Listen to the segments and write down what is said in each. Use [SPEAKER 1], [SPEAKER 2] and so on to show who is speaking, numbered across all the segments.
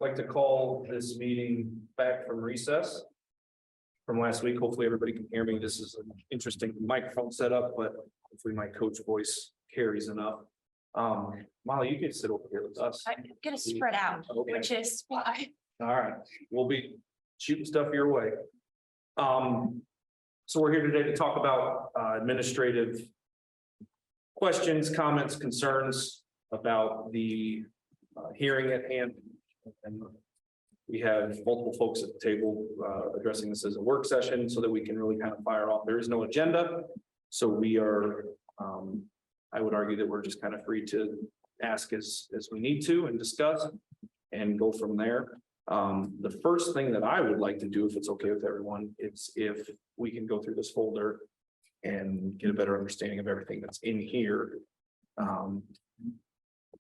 [SPEAKER 1] Like to call this meeting back from recess from last week. Hopefully everybody can hear me. This is an interesting microphone setup, but hopefully my coach voice carries enough. Molly, you can sit over here with us.
[SPEAKER 2] I'm gonna spread out,
[SPEAKER 1] Okay.
[SPEAKER 2] which is why.
[SPEAKER 1] All right, we'll be shooting stuff your way. So we're here today to talk about administrative questions, comments, concerns about the hearing at hand. And we have multiple folks at the table addressing this as a work session so that we can really kind of fire off. There is no agenda. So we are, I would argue that we're just kind of free to ask as we need to and discuss and go from there. The first thing that I would like to do, if it's okay with everyone, is if we can go through this folder and get a better understanding of everything that's in here.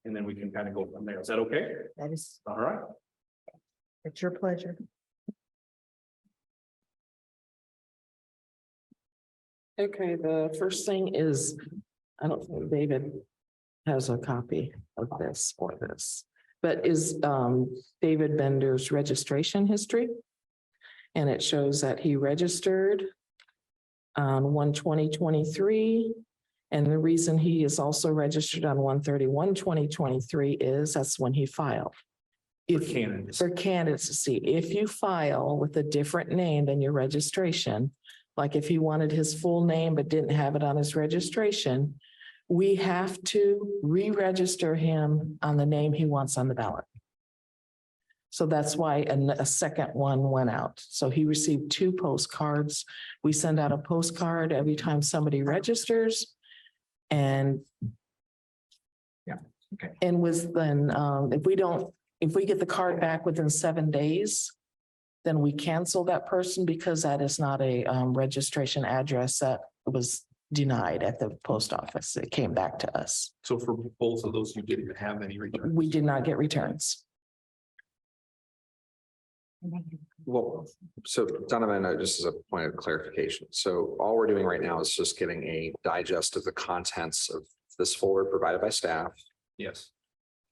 [SPEAKER 1] And then we can kind of go from there. Is that okay?
[SPEAKER 3] That is,
[SPEAKER 1] All right.
[SPEAKER 3] it's your pleasure.
[SPEAKER 4] Okay, the first thing is, I don't think David has a copy of this or this, but is David Bender's registration history. And it shows that he registered on 1/20/23. And the reason he is also registered on 1/31/2023 is that's when he filed. For candidacy, if you file with a different name than your registration, like if he wanted his full name but didn't have it on his registration, we have to re-register him on the name he wants on the ballot. So that's why a second one went out. So he received 2 postcards. We send out a postcard every time somebody registers. And
[SPEAKER 1] yeah, okay.
[SPEAKER 4] And was then, if we get the card back within 7 days, then we cancel that person because that is not a registration address that was denied at the post office. It came back to us.
[SPEAKER 1] So for both of those, you didn't have any returns?
[SPEAKER 4] We did not get returns.
[SPEAKER 5] Well, so Donovan, just as a point of clarification, so all we're doing right now is just getting a digest of the contents of this folder provided by staff,
[SPEAKER 1] Yes.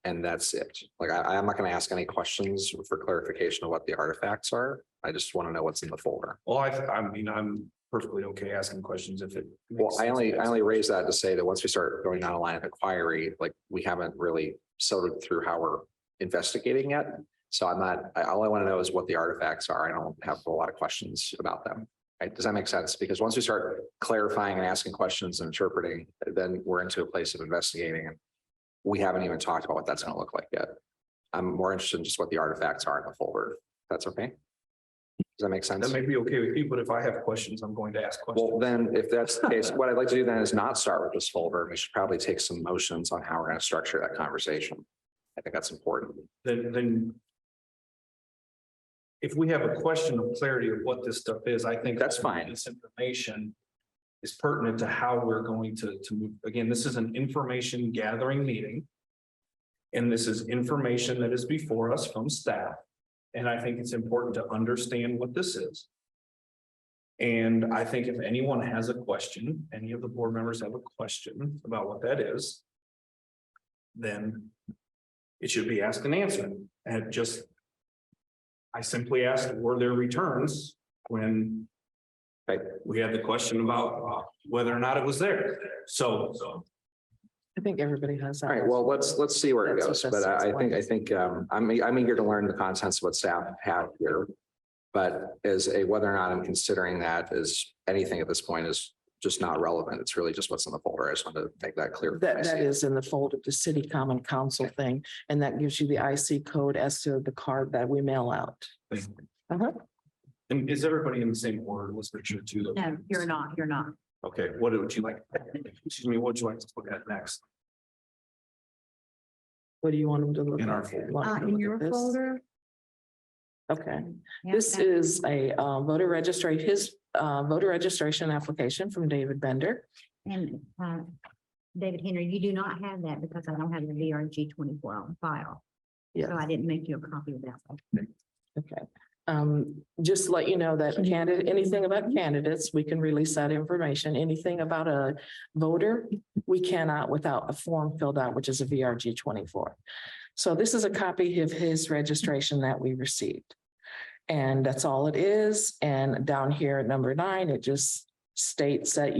[SPEAKER 5] and that's it. Like, I'm not going to ask any questions for clarification of what the artifacts are. I just want to know what's in the folder.
[SPEAKER 1] Well, I mean, I'm perfectly okay asking questions if it.
[SPEAKER 5] Well,
[SPEAKER 1] makes
[SPEAKER 5] I
[SPEAKER 1] sense.
[SPEAKER 5] only raise that to say that once we start going down a line of inquiry, like, we haven't really sorted through how we're investigating yet. So I'm not, all I want to know is what the artifacts are. I don't have a lot of questions about them. Right? Does that make sense? Because once we start clarifying and asking questions and interpreting, then we're into a place of investigating. And we haven't even talked about what that's going to look like yet. I'm more interested in just what the artifacts are in the folder. That's okay. Does that make sense?
[SPEAKER 1] That may be okay with you, but if I have questions, I'm going to ask questions.
[SPEAKER 5] Well, then if that's the case, what I'd like to do then is not start with this folder. We should probably take some motions on how we're going to structure that conversation. I think that's important.
[SPEAKER 1] Then if we have a question of clarity of what this stuff is, I think
[SPEAKER 5] That's fine.
[SPEAKER 1] This information is pertinent to how we're going to move. Again, this is an information gathering meeting. And this is information that is before us from staff. And I think it's important to understand what this is. And I think if anyone has a question, any of the board members have a question about what that is, then it should be asked and answered. And I simply asked, were there returns when we had the question about whether or not it was there? So.
[SPEAKER 4] I think everybody has that.
[SPEAKER 5] All right, well, let's see where it
[SPEAKER 4] That's
[SPEAKER 5] goes,
[SPEAKER 4] what
[SPEAKER 5] but
[SPEAKER 4] that's
[SPEAKER 5] I think I'm eager to learn the contents of what staff have here. But as whether or not I'm considering that as anything at this point is just not relevant. It's really just what's in the folder. I just wanted to make that clear.
[SPEAKER 4] That is in the folder, the city common council thing, and that gives you the IC code as to the card that we mail out.
[SPEAKER 1] And is everybody in the same order? Was Richard too?
[SPEAKER 2] No, you're not.
[SPEAKER 1] Okay, what would you like? Excuse me, what would you like to look at next?
[SPEAKER 4] What do you want them to look
[SPEAKER 1] In our
[SPEAKER 4] at?
[SPEAKER 1] folder.
[SPEAKER 4] You want them to
[SPEAKER 2] In
[SPEAKER 4] look
[SPEAKER 2] your
[SPEAKER 4] at this?
[SPEAKER 2] folder.
[SPEAKER 4] Okay,
[SPEAKER 2] Yeah,
[SPEAKER 4] this
[SPEAKER 2] that-
[SPEAKER 4] is a voter registration application from David Bender.
[SPEAKER 6] And David Henry, you do not have that because I don't have the VRG 24 on file.
[SPEAKER 4] Yeah.
[SPEAKER 6] So I didn't make you a copy of that.
[SPEAKER 4] Okay. Just to let you know that anything about candidates, we can release that information. Anything about a voter, we cannot without a form filled out, which is a VRG 24. So this is a copy of his registration that we received. And that's all it is. And down here at number 9, it just states that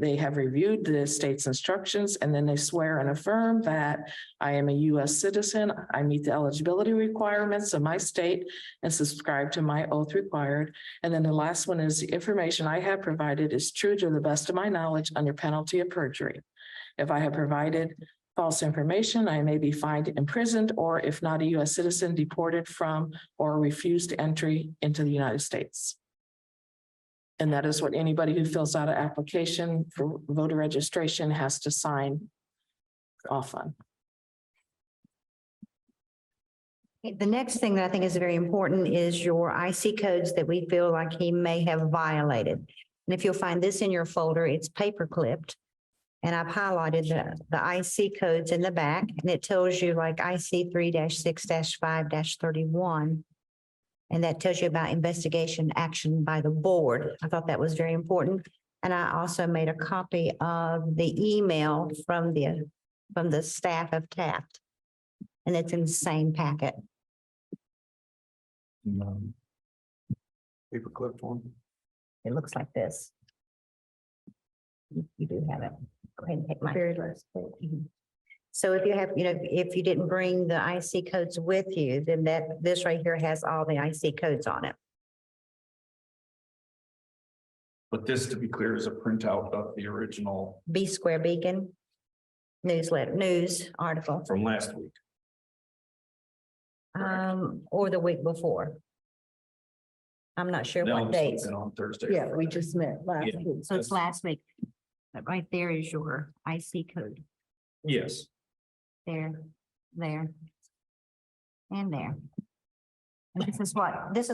[SPEAKER 4] they have reviewed the state's instructions, and then they swear and affirm that I am a US citizen. I meet the eligibility requirements of my state and subscribe to my oath required. And then the last one is the information I have provided is true to the best of my knowledge under penalty of perjury. If I have provided false information, I may be fined, imprisoned, or if not a US citizen, deported from or refused entry into the United States. And that is what anybody who fills out an application for voter registration has to sign off on.
[SPEAKER 6] The next thing that I think is very important is your IC codes that we feel like he may have violated. And if you'll find this in your folder, it's paper clipped. And I've highlighted the IC codes in the back, and it tells you like IC 3-6-5-31. And that tells you about investigation action by the board. I thought that was very important. And I also made a copy of the email from the staff of Taft. And it's in the same packet.
[SPEAKER 1] Paperclip one.
[SPEAKER 6] It looks like this. You do have it. Go ahead and take my.
[SPEAKER 3] Very last page.
[SPEAKER 6] Mhm. So if you have, if you didn't bring the IC codes with you, then this right here has all the IC codes on it.
[SPEAKER 1] But this, to be clear, is a printout of the original
[SPEAKER 6] B Square Beacon newsletter, news article,
[SPEAKER 1] from last week.
[SPEAKER 6] or the week before. I'm not sure
[SPEAKER 1] That
[SPEAKER 6] what
[SPEAKER 1] was
[SPEAKER 6] dates.
[SPEAKER 1] something on Thursday.
[SPEAKER 3] Yeah, we just met last
[SPEAKER 1] Yeah.
[SPEAKER 3] week.
[SPEAKER 6] So it's last week. But right there is your IC code.
[SPEAKER 1] Yes.
[SPEAKER 6] There, there. And there. And this is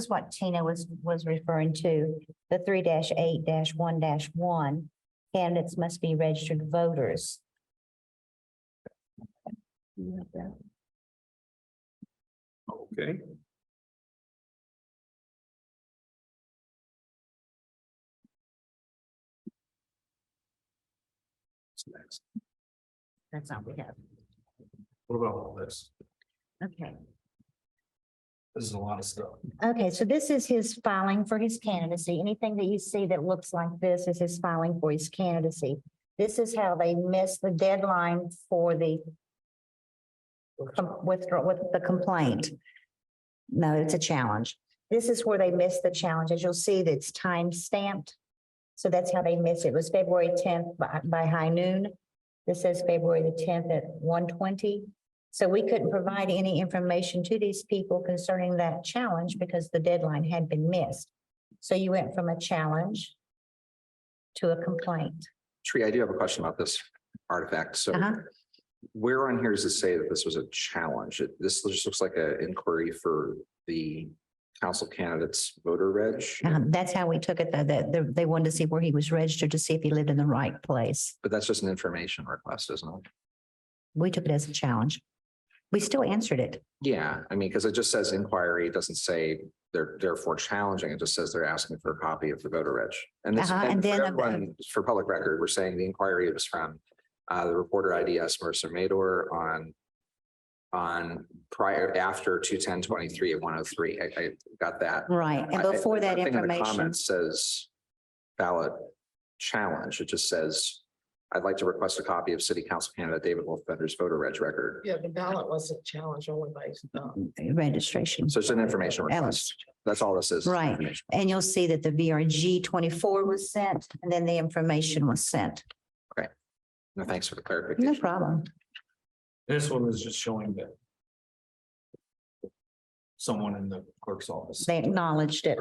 [SPEAKER 6] what Tina was referring to, the 3-8-1-1. Candidates must be registered voters.
[SPEAKER 3] You have that.
[SPEAKER 1] Okay. What's next?
[SPEAKER 6] That's all we have.
[SPEAKER 1] What about all this?
[SPEAKER 6] Okay.
[SPEAKER 1] This is a lot of stuff.
[SPEAKER 6] Okay, so this is his filing for his candidacy. Anything that you see that looks like this is his filing for his candidacy. This is how they missed the deadline for the withdraw with the complaint. No, it's a challenge. This is where they missed the challenge. As you'll see, that's time stamped. So that's how they missed it. It was February 10th by high noon. This says February the 10th at 1:20. So we couldn't provide any information to these people concerning that challenge because the deadline had been missed. So you went from a challenge to a complaint.
[SPEAKER 5] Tree, I do have a question about this artifact. So where on here does it say that this was a challenge? This just looks like an inquiry for the council candidates voter reg.
[SPEAKER 6] That's how we took it, that they wanted to see where he was registered to see if he lived in the right place.
[SPEAKER 5] But that's just an information request, isn't it?
[SPEAKER 6] We took it as a challenge. We still answered it.
[SPEAKER 5] Yeah, I mean, because it just says inquiry, it doesn't say they're therefore challenging, it just says they're asking for a copy of the voter reg. And this,
[SPEAKER 6] And
[SPEAKER 5] and for
[SPEAKER 6] then
[SPEAKER 5] everyone, for public record, we're saying the inquiry was from the reporter IDS Mercer Mador on prior, after 2/10/23 at 1:03. I got that.
[SPEAKER 6] Right, and before that
[SPEAKER 5] Nothing in the
[SPEAKER 6] information,
[SPEAKER 5] comments says ballot challenge. It just says, I'd like to request a copy of city council candidate David Wolfender's voter reg record.
[SPEAKER 4] Yeah, the ballot wasn't challenged only by.
[SPEAKER 6] registration.
[SPEAKER 5] So it's an information request. That's all this is.
[SPEAKER 6] Right.
[SPEAKER 5] Information.
[SPEAKER 6] And you'll see that the VRG 24 was sent and then the information was sent.
[SPEAKER 5] No, thanks for the
[SPEAKER 6] No
[SPEAKER 5] clarification.
[SPEAKER 6] problem.
[SPEAKER 1] This one is just showing that someone in the clerk's office
[SPEAKER 6] They acknowledged it.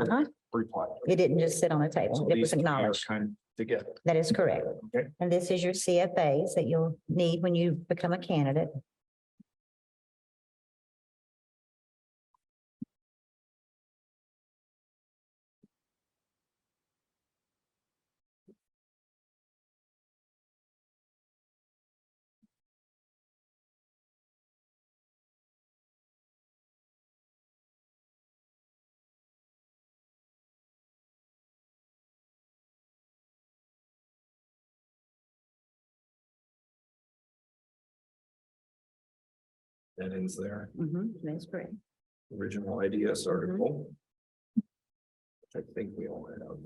[SPEAKER 1] replied.
[SPEAKER 6] It didn't just sit on a
[SPEAKER 1] So
[SPEAKER 6] table. It
[SPEAKER 1] these
[SPEAKER 6] was
[SPEAKER 1] two are
[SPEAKER 6] acknowledged.
[SPEAKER 1] kind of together.
[SPEAKER 6] That is correct.
[SPEAKER 1] Okay.
[SPEAKER 6] And this is your CFAs that you'll need when you become a candidate.
[SPEAKER 1] That ends there,
[SPEAKER 3] That's great.
[SPEAKER 1] original IDS article. Which I think we all have.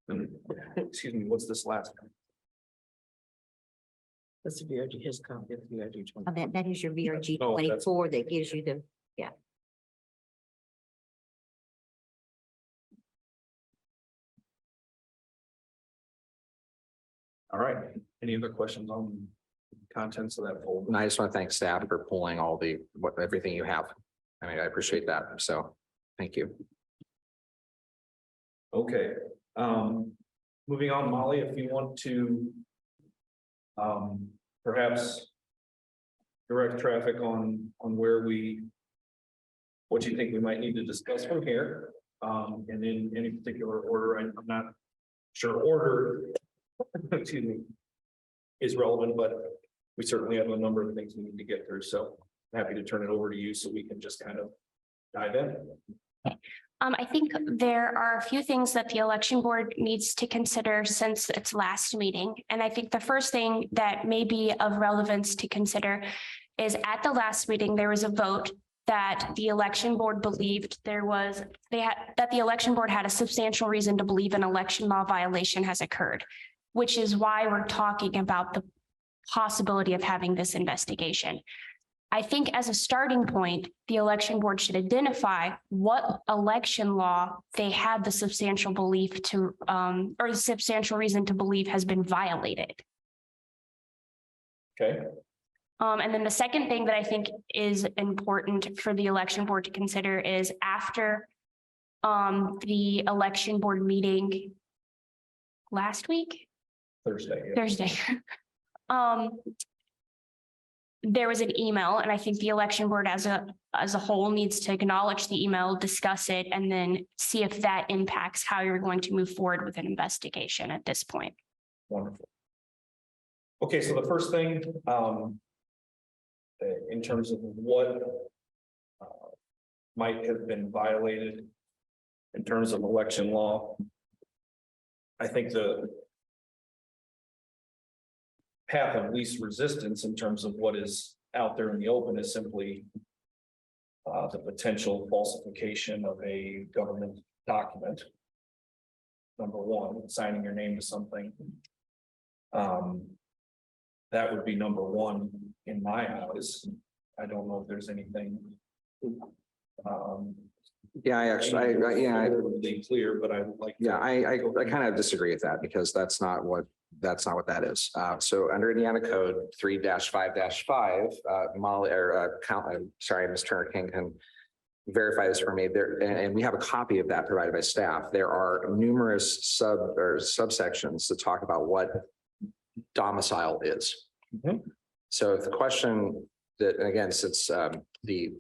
[SPEAKER 1] And, excuse me, what's this last one?
[SPEAKER 4] That's VRG, his copy of VRG.
[SPEAKER 6] Oh, that is your VRG
[SPEAKER 1] Oh, that's-
[SPEAKER 6] 24 that gives you the,
[SPEAKER 1] All right, any other questions on contents of that folder?
[SPEAKER 5] And I just want to thank staff for pulling all the, everything you have. I mean, I appreciate that. So, thank you.
[SPEAKER 1] Okay, moving on, Molly, if you want to perhaps direct traffic on where what you think we might need to discuss from here, and in any particular order. I'm not sure order, excuse me, is relevant, but we certainly have a number of things we need to get through, so happy to turn it over to you so we can just kind of dive in.
[SPEAKER 7] I think there are a few things that the election board needs to consider since its last meeting. And I think the first thing that may be of relevance to consider is at the last meeting, there was a vote that the election board believed that the election board had a substantial reason to believe an election law violation has occurred, which is why we're talking about the possibility of having this investigation. I think as a starting point, the election board should identify what election law they had the substantial belief to, or the substantial reason to believe has been violated.
[SPEAKER 1] Okay,
[SPEAKER 7] And then the second thing that I think is important for the election board to consider is after the election board meeting last week,
[SPEAKER 1] Thursday. Yeah.
[SPEAKER 7] Thursday. There was an email, and I think the election board as a whole needs to acknowledge the email, discuss it, and then see if that impacts how you're going to move forward with an investigation at this point.
[SPEAKER 1] Wonderful. Okay, so the first thing, in terms of what might have been violated in terms of election law, I think the path of least resistance in terms of what is out there in the open is simply the potential falsification of a government document. Number one, signing your name to something. That would be number one in my eyes. I don't know if there's anything.
[SPEAKER 5] Yeah, I actually,
[SPEAKER 1] Really clear, but I would like.
[SPEAKER 5] I kind of disagree with that because that's not what that is. So under Indiana Code 3-5-5, Molly or sorry, Ms. Turner King can verify this for me there, and we have a copy of that provided by staff. There are numerous subsections that talk about what domicile is.
[SPEAKER 1] Mhm.
[SPEAKER 5] So if the question that, and again, since the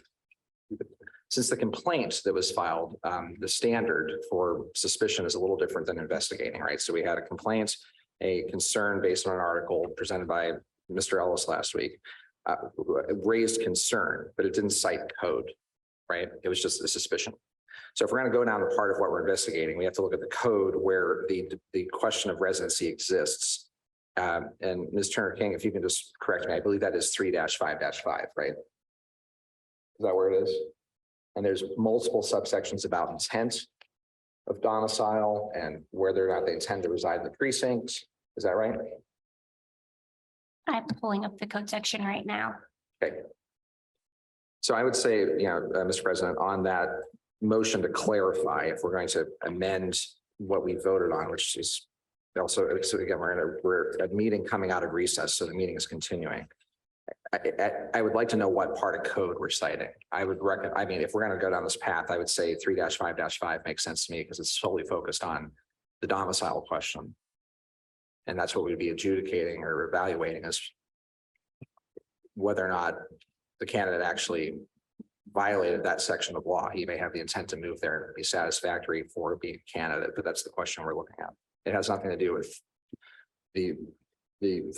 [SPEAKER 5] complaint that was filed, the standard for suspicion is a little different than investigating, right? So we had a complaint, a concern based on an article presented by Mr. Ellis last week, raised concern, but it didn't cite code, right? It was just a suspicion. So if we're going to go down the part of what we're investigating, we have to look at the code where the question of residency exists. And Ms. Turner King, if you can just correct me, I believe that is 3-5-5, right? Is that where it is? And there's multiple subsections about intent of domicile and whether or not they intend to reside in the precinct. Is that right?
[SPEAKER 7] I'm pulling up the code section right now.
[SPEAKER 5] Okay. So I would say, Mr. President, on that motion to clarify, if we're going to amend what we voted on, which is also, so again, we're a meeting coming out of recess, so the meeting is continuing. I would like to know what part of code we're citing. I mean, if we're going to go down this path, I would say 3-5-5 makes sense to me because it's solely focused on the domicile question. And that's what we'd be adjudicating or evaluating as whether or not the candidate actually violated that section of law. He may have the intent to move there and be satisfactory for being a candidate, but that's the question we're looking at. It has nothing to do with the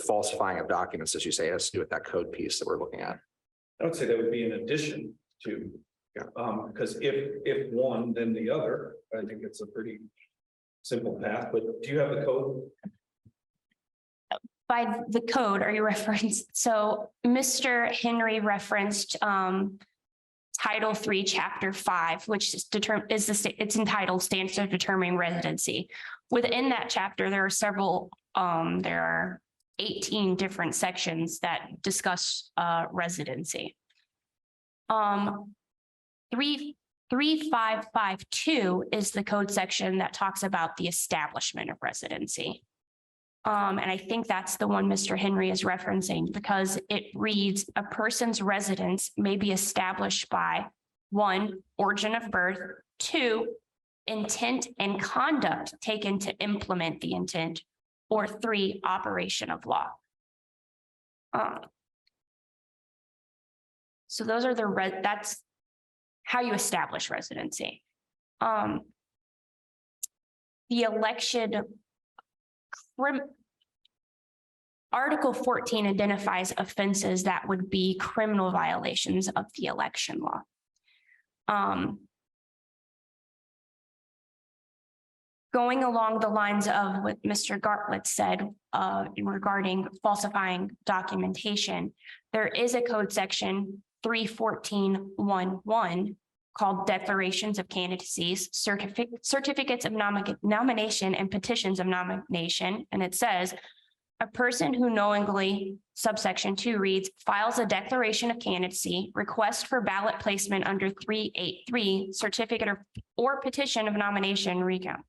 [SPEAKER 5] falsifying of documents, as you say. It has to do with that code piece that we're looking at.
[SPEAKER 1] I would say that would be in addition to, because if one, then the other. I think it's a pretty simple path, but do you have the code?
[SPEAKER 7] by the code are you referenced? So Mr. Henry referenced Title 3, Chapter 5, which is it's entitled Standards of Determining Residency. Within that chapter, there are several, there are 18 different sections that discuss residency. 3552 is the code section that talks about the establishment of residency. And I think that's the one Mr. Henry is referencing because it reads a person's residence may be established by 1, origin of birth, 2, intent and conduct taken to implement the intent, or 3, operation of law. So those are that's how you establish residency. The election Article 14 identifies offenses that would be criminal violations of the election law. Going along the lines of what Mr. Gartlett said regarding falsifying documentation, there is a code section 314.11 called Declarations of Candidacies, Certificates of Nomination and Petitions of Nomination. And it says, a person who knowingly, subsection 2 reads, files a declaration of candidacy, request for ballot placement under 383, certificate or petition of nomination recount.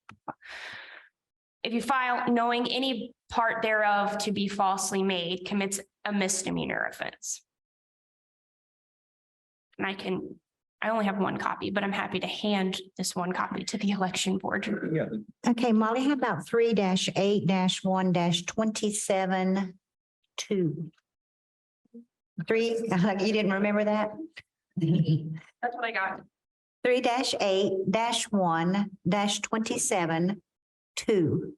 [SPEAKER 7] If you file knowing any part thereof to be falsely made, commits a misdemeanor offense. And I only have one copy, but I'm happy to hand this one copy to the election board.
[SPEAKER 1] Yeah,
[SPEAKER 6] Okay, Molly, how about 3-8-1-27-2? 3, you didn't remember that?
[SPEAKER 7] That's what I got.
[SPEAKER 6] 3-8-1-27-2.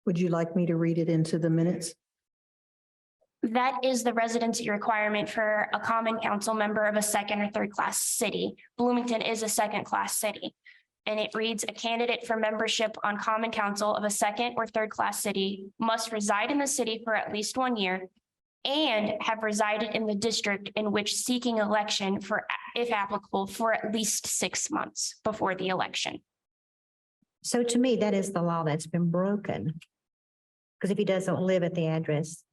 [SPEAKER 3] Would you like me to read it into the minutes?
[SPEAKER 7] That is the residency requirement for a common council member of a second or third class city. Bloomington is a second class city. And it reads, a candidate for membership on common council of a second or third class city must reside in the city for at least 1 year and have resided in the district in which seeking election for, if applicable, for at least 6 months before the election.
[SPEAKER 6] So to me, that is the law that's been broken. Because if he doesn't live at the address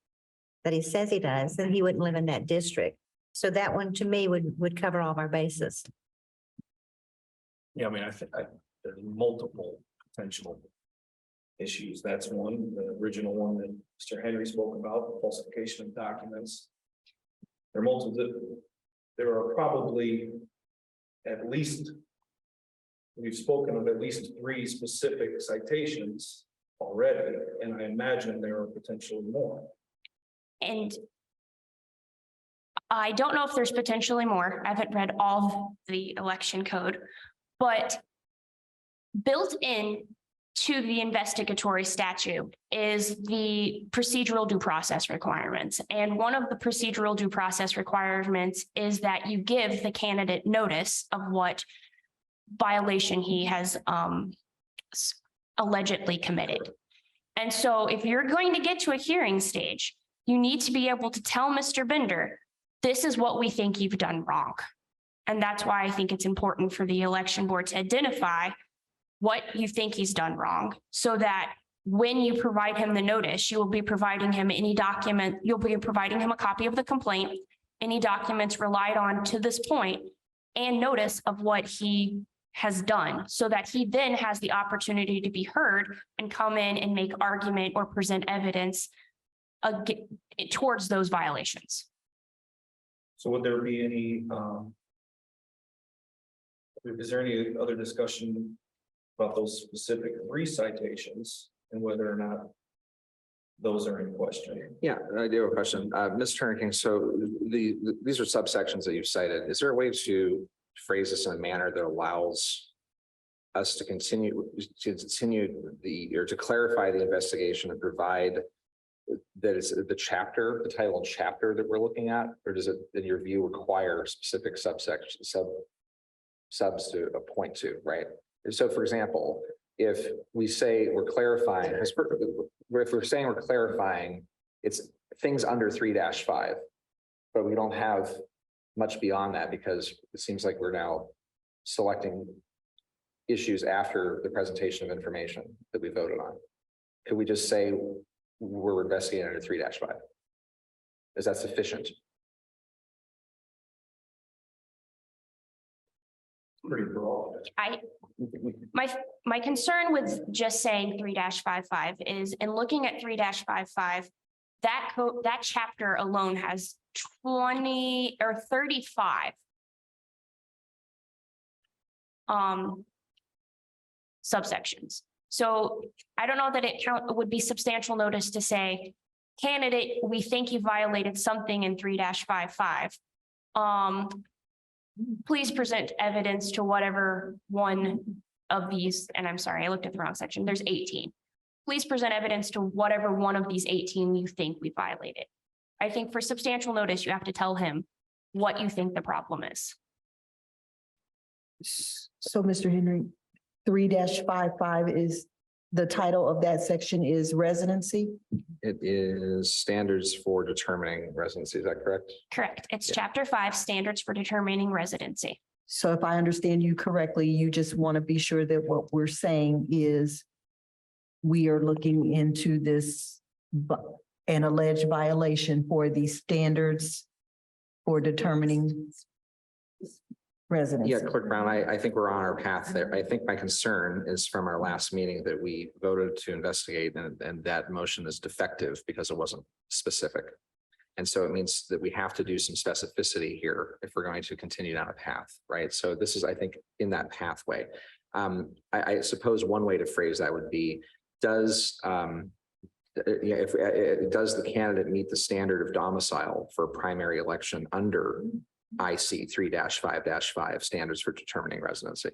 [SPEAKER 6] that he says he does, then he wouldn't live in that district. So that one to me would cover all of our bases.
[SPEAKER 1] yeah, I mean, I think there's multiple potential issues. That's one, the original one that Mr. Henry spoke about, falsification of documents. There are multiple, there are probably at least, we've spoken of at least 3 specific citations already, and I imagine there are potentially more.
[SPEAKER 7] And I don't know if there's potentially more. I haven't read all of the election code, but built in to the investigatory statute is the procedural due process requirements. And one of the procedural due process requirements is that you give the candidate notice of what violation he has allegedly committed. And so if you're going to get to a hearing stage, you need to be able to tell Mr. Bender, this is what we think you've done wrong. And that's why I think it's important for the election board to identify what you think he's done wrong, so that when you provide him the notice, you will be providing him any document, you'll be providing him a copy of the complaint, any documents relied on to this point, and notice of what he has done, so that he then has the opportunity to be heard and come in and make argument or present evidence towards those violations.
[SPEAKER 1] So would there be any, is there any other discussion about those specific 3 citations and whether or not those are in question?
[SPEAKER 5] Yeah, I do have a question. Ms. Turner King, so these are subsections that you've cited. Is there a way to phrase this in a manner that allows us to continue or to clarify the investigation and provide that is the chapter, the title and chapter that we're looking at, or does it, in your view, require specific subs to point to, right? And so, for example, if we say we're clarifying, if we're saying we're clarifying, it's things under 3-5, but we don't have much beyond that because it seems like we're now selecting issues after the presentation of information that we voted on. Could we just say we're investigating under 3-5? Is that sufficient?
[SPEAKER 1] Pretty broad.
[SPEAKER 7] My concern with just saying 3-55 is in looking at 3-55, that chapter alone has 20 or 35 subsections. So I don't know that it would be substantial notice to say, candidate, we think you violated something in 3-55. Please present evidence to whatever one of these, and I'm sorry, I looked at the wrong section. There's 18. Please present evidence to whatever one of these 18 you think we violated. I think for substantial notice, you have to tell him what you think the problem is.
[SPEAKER 3] So, Mr. Henry, 3-55 is, the title of that section is residency?
[SPEAKER 5] It is standards for determining residency. Is that correct?
[SPEAKER 7] Correct. It's
[SPEAKER 5] Yeah.
[SPEAKER 7] chapter 5, standards for determining residency.
[SPEAKER 3] So if I understand you correctly, you just want to be sure that what we're saying is we are looking into this, an alleged violation for the standards for determining residency.
[SPEAKER 5] Yeah, Clerk Brown, I think we're on our path there. I think my concern is from our last meeting that we voted to investigate and that motion is defective because it wasn't specific. And so it means that we have to do some specificity here if we're going to continue down a path, right? So this is, I think, in that pathway. I suppose one way to phrase that would be, does does the candidate meet the standard of domicile for primary election under IC 3-5-5 standards for determining residency?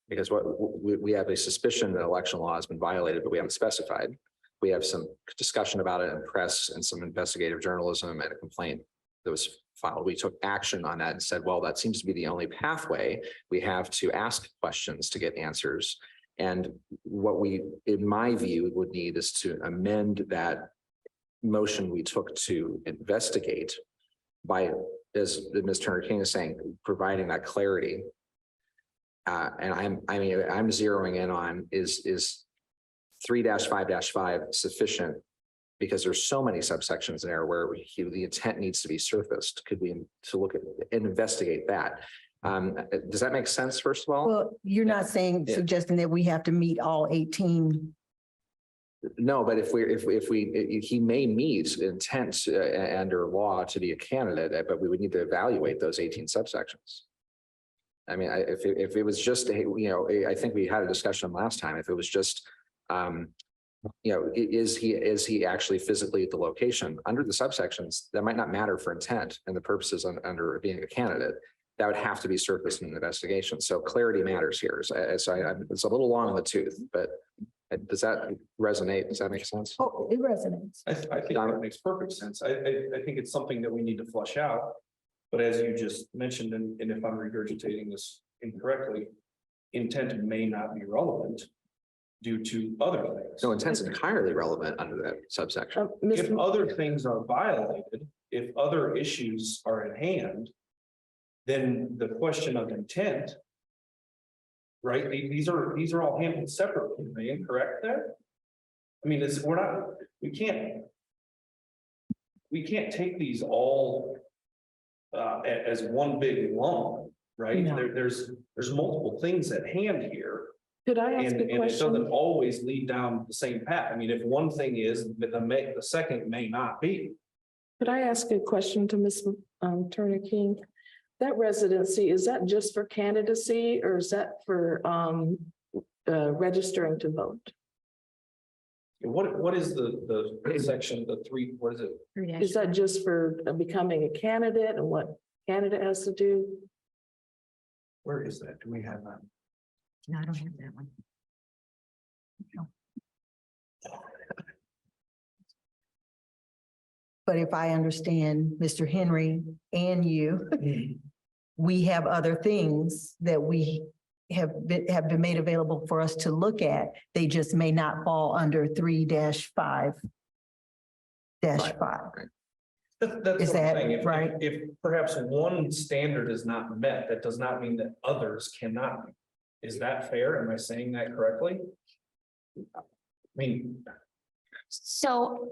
[SPEAKER 5] Because what we have a suspicion that election law has been violated, but we haven't specified. We have some discussion about it in press and some investigative journalism and a complaint that was filed. We took action on that and said, well, that seems to be the only pathway. We have to ask questions to get answers. And what we, in my view, would need is to amend that motion we took to investigate by, as Ms. Turner King is saying, providing that clarity. And I'm zeroing in on is 3-5-5 sufficient, because there's so many subsections in there where the intent needs to be surfaced. Could we to look at and investigate that? Does that make sense? First of all,
[SPEAKER 3] Well, you're not saying,
[SPEAKER 5] Yeah.
[SPEAKER 3] suggesting that we have to meet all 18.
[SPEAKER 5] no. But he may meet intent under law to be a candidate, but we would need to evaluate those 18 subsections. I mean, if it was just, I think we had a discussion last time. If it was just, is he actually physically at the location under the subsections, that might not matter for intent and the purposes under being a candidate. That would have to be surfaced in an investigation. So clarity matters here. So it's a little long in the tooth, but does that resonate? Does that make sense?
[SPEAKER 3] Oh, it resonates.
[SPEAKER 1] I think that makes perfect sense. I think it's something that we need to flush out. But as you just mentioned, and if I'm regurgitating this incorrectly, intent may not be relevant due to other things.
[SPEAKER 5] So intent's entirely relevant under that subsection.
[SPEAKER 1] If other things are violated, if other issues are at hand, then the question of intent, right? These are all handled separately. Am I incorrect there? I mean, we can't take these all as one big lump, right?
[SPEAKER 4] No.
[SPEAKER 1] There's multiple things at hand here.
[SPEAKER 4] Could I ask
[SPEAKER 1] And
[SPEAKER 4] a
[SPEAKER 1] it doesn't
[SPEAKER 4] question?
[SPEAKER 1] always lead down the same path. I mean, if one thing is, the second may not be.
[SPEAKER 4] Could I ask a question to Ms. Turner King? That residency, is that just for candidacy or is that for registering to vote?
[SPEAKER 1] What is the section, the three, what is it?
[SPEAKER 4] Is that just for becoming a candidate and what candidate has to do?
[SPEAKER 1] Where is that? Do we have that?
[SPEAKER 6] No, I don't have that one.
[SPEAKER 3] But if I understand Mr. Henry and you, we have other things that we have been made available for us to look at. They just may not fall under 3-5.
[SPEAKER 5] Right.
[SPEAKER 1] That's
[SPEAKER 3] Is
[SPEAKER 1] what I'm
[SPEAKER 3] that
[SPEAKER 1] saying.
[SPEAKER 3] right?
[SPEAKER 1] If perhaps one standard is not met, that does not mean that others cannot. Is that fair? Am I saying that correctly? I mean,
[SPEAKER 7] So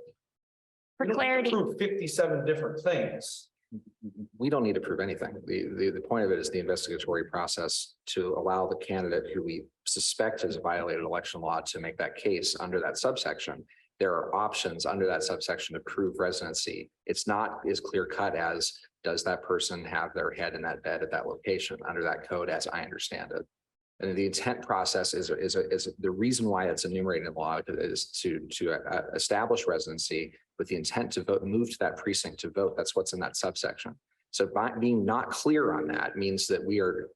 [SPEAKER 7] for
[SPEAKER 1] we don't have to
[SPEAKER 7] clarity,
[SPEAKER 1] prove 57 different things.
[SPEAKER 5] We don't need to prove anything. The point of it is the investigatory process to allow the candidate who we suspect has violated election law to make that case under that subsection. There are options under that subsection to prove residency. It's not as clear cut as does that person have their head in that bed at that location under that code, as I understand it. And the intent process is the reason why it's enumerated in law is to establish residency with the intent to vote, move to that precinct to vote. That's what's in that subsection. So by being not clear on that means that we are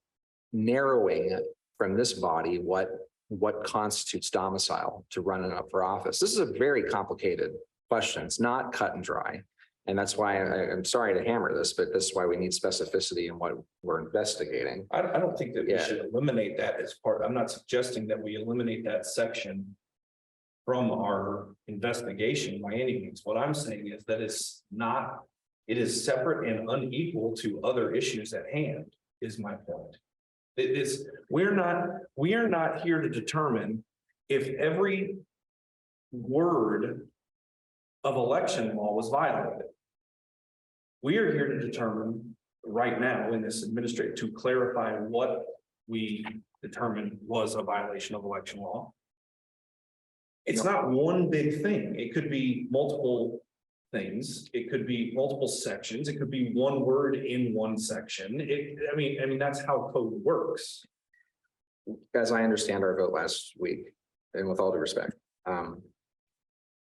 [SPEAKER 5] narrowing from this body what constitutes domicile to run up for office. This is a very complicated question. It's not cut and dry. And that's why I'm sorry to hammer this, but this is why we need specificity in what we're investigating.
[SPEAKER 1] I don't think that we
[SPEAKER 5] Yeah.
[SPEAKER 1] should eliminate that as part. I'm not suggesting that we eliminate that section from our investigation by any means. What I'm saying is that it is separate and unequal to other issues at hand, is my point. It is, we are not here to determine if every word of election law was violated. We are here to determine right now in this administrative to clarify what we determined was a violation of election law. It's not one big thing. It could be multiple things. It could be multiple sections. It could be one word in one section. I mean, that's how code works.
[SPEAKER 5] As I understand our vote last week, and with all due respect,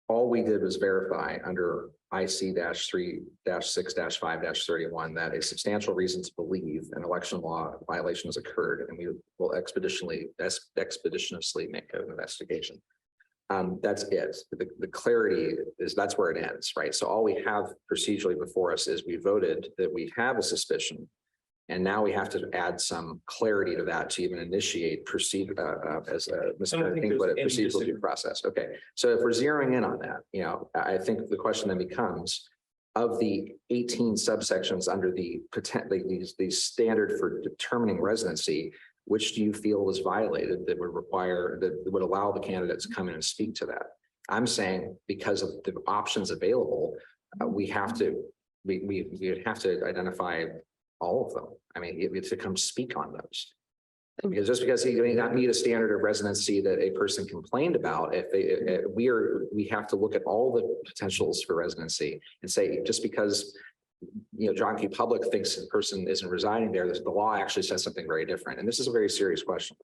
[SPEAKER 5] all we did was verify under IC-3-6-5-31 that a substantial reason to believe an election law violation has occurred, and we will expeditiously make an investigation. That's it. The clarity is that's where it ends, right? So all we have procedurally before us is we voted that we have a suspicion. And now we have to add some clarity to that to even initiate proceed as Mr. King put it, procedural due process. Okay, so if we're zeroing in on that, I think the question then becomes of the 18 subsections under the these standard for determining residency, which do you feel was violated that would require that would allow the candidates to come in and speak to that? I'm saying because of the options available, we have to identify all of them. I mean, to come speak on those. Because just because he may not meet a standard of residency that a person complained about, we have to look at all the potentials for residency and say, just because John Q. Public thinks the person isn't residing there, the law actually says something very different. And this is a very serious question.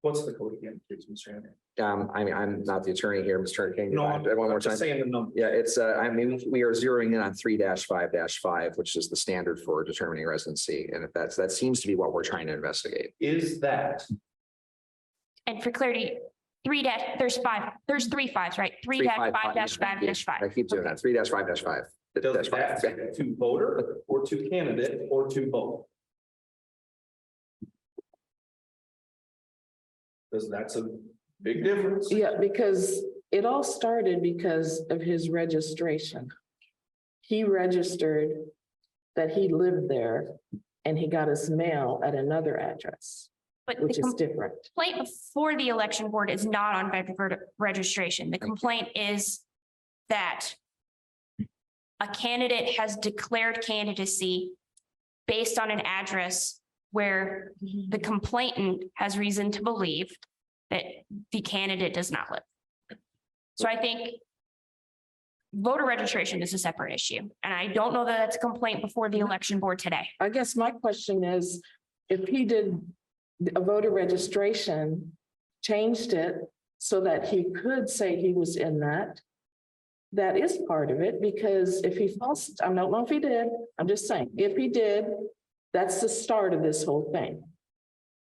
[SPEAKER 1] What's the code again, please, Mr. Henry?
[SPEAKER 5] I'm not the attorney here, Mr. King.
[SPEAKER 1] No,
[SPEAKER 5] one more
[SPEAKER 1] I'm
[SPEAKER 5] time.
[SPEAKER 1] just saying the number.
[SPEAKER 5] Yeah, it's we are zeroing in on 3-5-5, which is the standard for determining residency. And if that seems to be what we're trying to investigate.
[SPEAKER 1] Is that
[SPEAKER 7] and for clarity, there's 3 5s, right? 3-5-5-5-5.
[SPEAKER 5] I keep doing that. 3-5-5.
[SPEAKER 1] does that to voter or to candidate or to both? Because that's a big difference.
[SPEAKER 4] Yeah, because it all started because of his registration. He registered that he lived there and he got his mail at another address,
[SPEAKER 7] But
[SPEAKER 4] which
[SPEAKER 7] the
[SPEAKER 4] is different.
[SPEAKER 7] complaint before the election board is not on registration. The complaint is that a candidate has declared candidacy based on an address where the complainant has reason to believe that the candidate does not live. So I think voter registration is a separate issue, and I don't know that that's a complaint before the election board today.
[SPEAKER 4] I guess my question is, if he did a voter registration, changed it so that he could say he was in that is part of it, because if he false, I don't know if he did, I'm just saying, if he did, that's the start of this whole thing.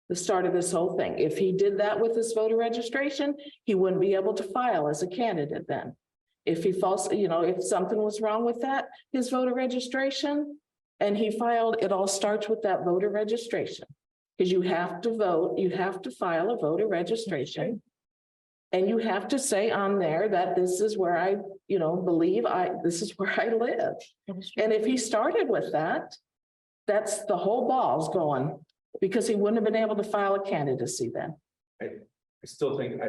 [SPEAKER 4] The start of this whole thing. If he did that with his voter registration, he wouldn't be able to file as a candidate then. If he falls, if something was wrong with that, his voter registration, and he filed, it all starts with that voter registration. Because you have to vote, you have to file a voter registration. And you have to say on there that this is where I, believe this is where I live. And if he started with that, that's the whole ball's going, because he wouldn't have been able to file a candidacy then.
[SPEAKER 1] I still think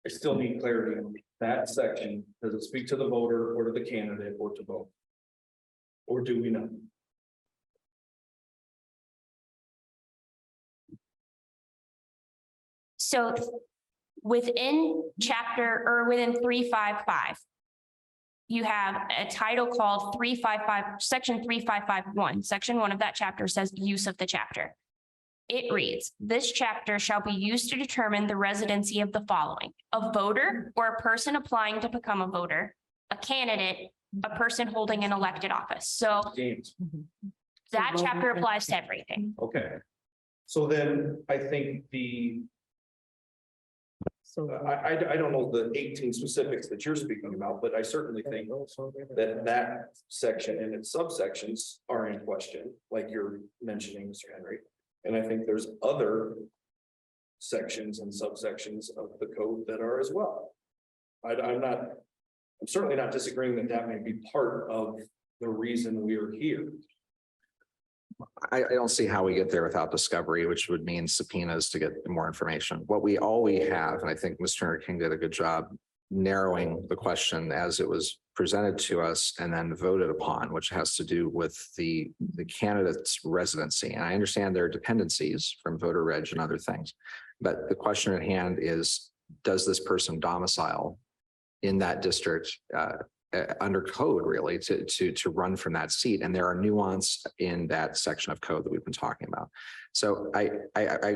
[SPEAKER 1] I still need clarity on that section. Does it speak to the voter or to the candidate or to both? Or do we not?
[SPEAKER 7] So within chapter or within 355, you have a title called 355, section 3551. Section 1 of that chapter says use of the chapter. It reads, this chapter shall be used to determine the residency of the following: a voter or a person applying to become a voter, a candidate, a person holding an elected office. So
[SPEAKER 1] James,
[SPEAKER 7] that chapter applies to everything.
[SPEAKER 1] okay. So then I think I don't know the 18 specifics that you're speaking about, but I certainly think that section and its subsections are in question, like you're mentioning, Mr. Henry. And I think there's other sections and subsections of the code that are as well. I'm certainly not disagreeing that may be part of the reason we are here.
[SPEAKER 5] I don't see how we get there without discovery, which would mean subpoenas to get more information. What we have, and I think Mr. King did a good job narrowing the question as it was presented to us and then voted upon, which has to do with the candidate's residency. And I understand there are dependencies from voter reg and other things, but the question at hand is, does this person domicile in that district under code really to run from that seat? And there are nuance in that section of code that we've been talking about. So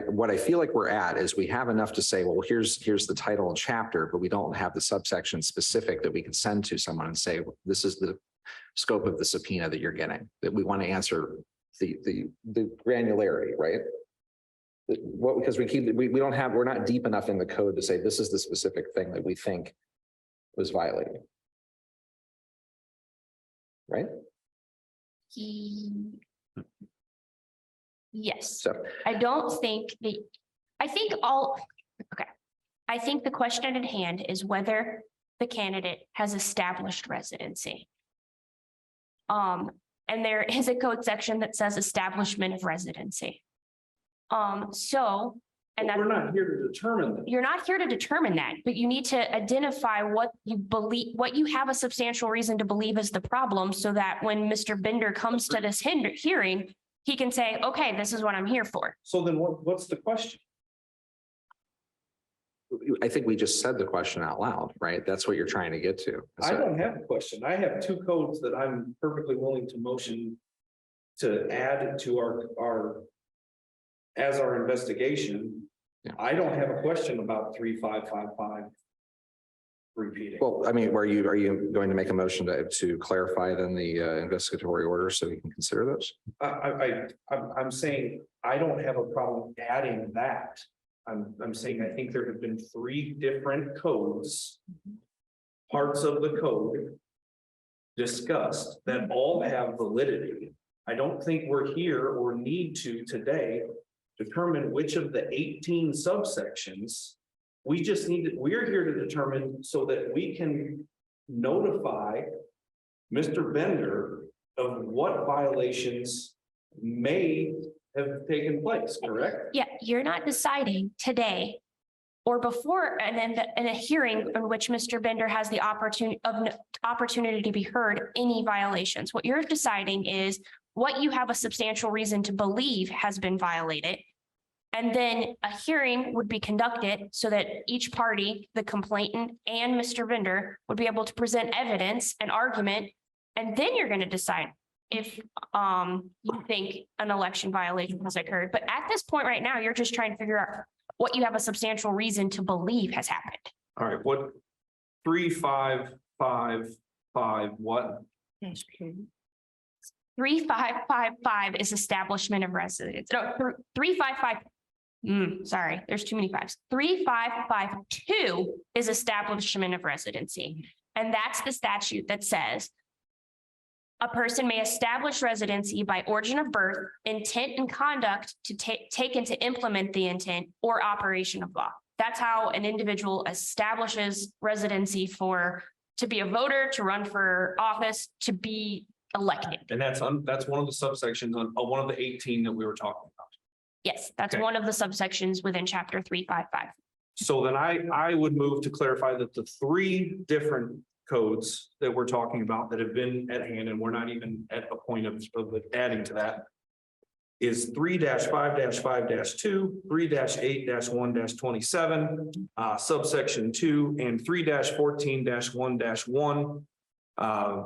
[SPEAKER 5] what I feel like we're at is we have enough to say, well, here's the title and chapter, but we don't have the subsection specific that we can send to someone and say, this is the scope of the subpoena that you're getting, that we want to answer the granularity, right? Because we're not deep enough in the code to say this is the specific thing that we think was violated. Right?
[SPEAKER 7] Yes.
[SPEAKER 5] So
[SPEAKER 7] I think the question at hand is whether the candidate has established residency. And there is a code section that says establishment of residency. And
[SPEAKER 1] We're not here to determine that.
[SPEAKER 7] you're not here to determine that, but you need to identify what you believe, what you have a substantial reason to believe is the problem, so that when Mr. Bender comes to this hearing, he can say, okay, this is what I'm here for.
[SPEAKER 1] So then what's the question?
[SPEAKER 5] I think we just said the question out loud, right? That's what you're trying to get to.
[SPEAKER 1] I don't have a question. I have two codes that I'm perfectly willing to motion to add to our investigation.
[SPEAKER 5] Yeah.
[SPEAKER 1] I don't have a question about 3555 repeating.
[SPEAKER 5] Well, I mean, are you going to make a motion to clarify then the investigatory order so we can consider those?
[SPEAKER 1] I'm saying I don't have a problem adding that. I'm saying I think there have been 3 different codes, parts of the code discussed that all have validity. I don't think we're here or need to today determine which of the 18 subsections. We're here to determine so that we can notify Mr. Bender of what violations may have taken place, correct?
[SPEAKER 7] Yeah, you're not deciding today or before in a hearing in which Mr. Bender has the opportunity to be heard any violations. What you're deciding is what you have a substantial reason to believe has been violated. And then a hearing would be conducted so that each party, the complainant and Mr. Bender, would be able to present evidence and argument. And then you're going to decide if you think an election violation has occurred. But at this point right now, you're just trying to figure out what you have a substantial reason to believe has happened.
[SPEAKER 1] All right, what 3555 what?
[SPEAKER 7] 3555 is establishment of residence. No, 355. Sorry, there's too many fives. 3552 is establishment of residency. And that's the statute that says a person may establish residency by origin of birth, intent and conduct to taken to implement the intent or operation of law. That's how an individual establishes residency to be a voter, to run for office, to be elected.
[SPEAKER 1] And that's one of the subsections on one of the 18 that we were talking about.
[SPEAKER 7] Yes, that's
[SPEAKER 1] Okay.
[SPEAKER 7] one of the subsections within chapter 355.
[SPEAKER 1] So then I would move to clarify that the three different codes that we're talking about that have been at hand, and we're not even at a point of adding to that, is 3-5-5-2, 3-8-1-27, subsection 2, and 3-14-1-1.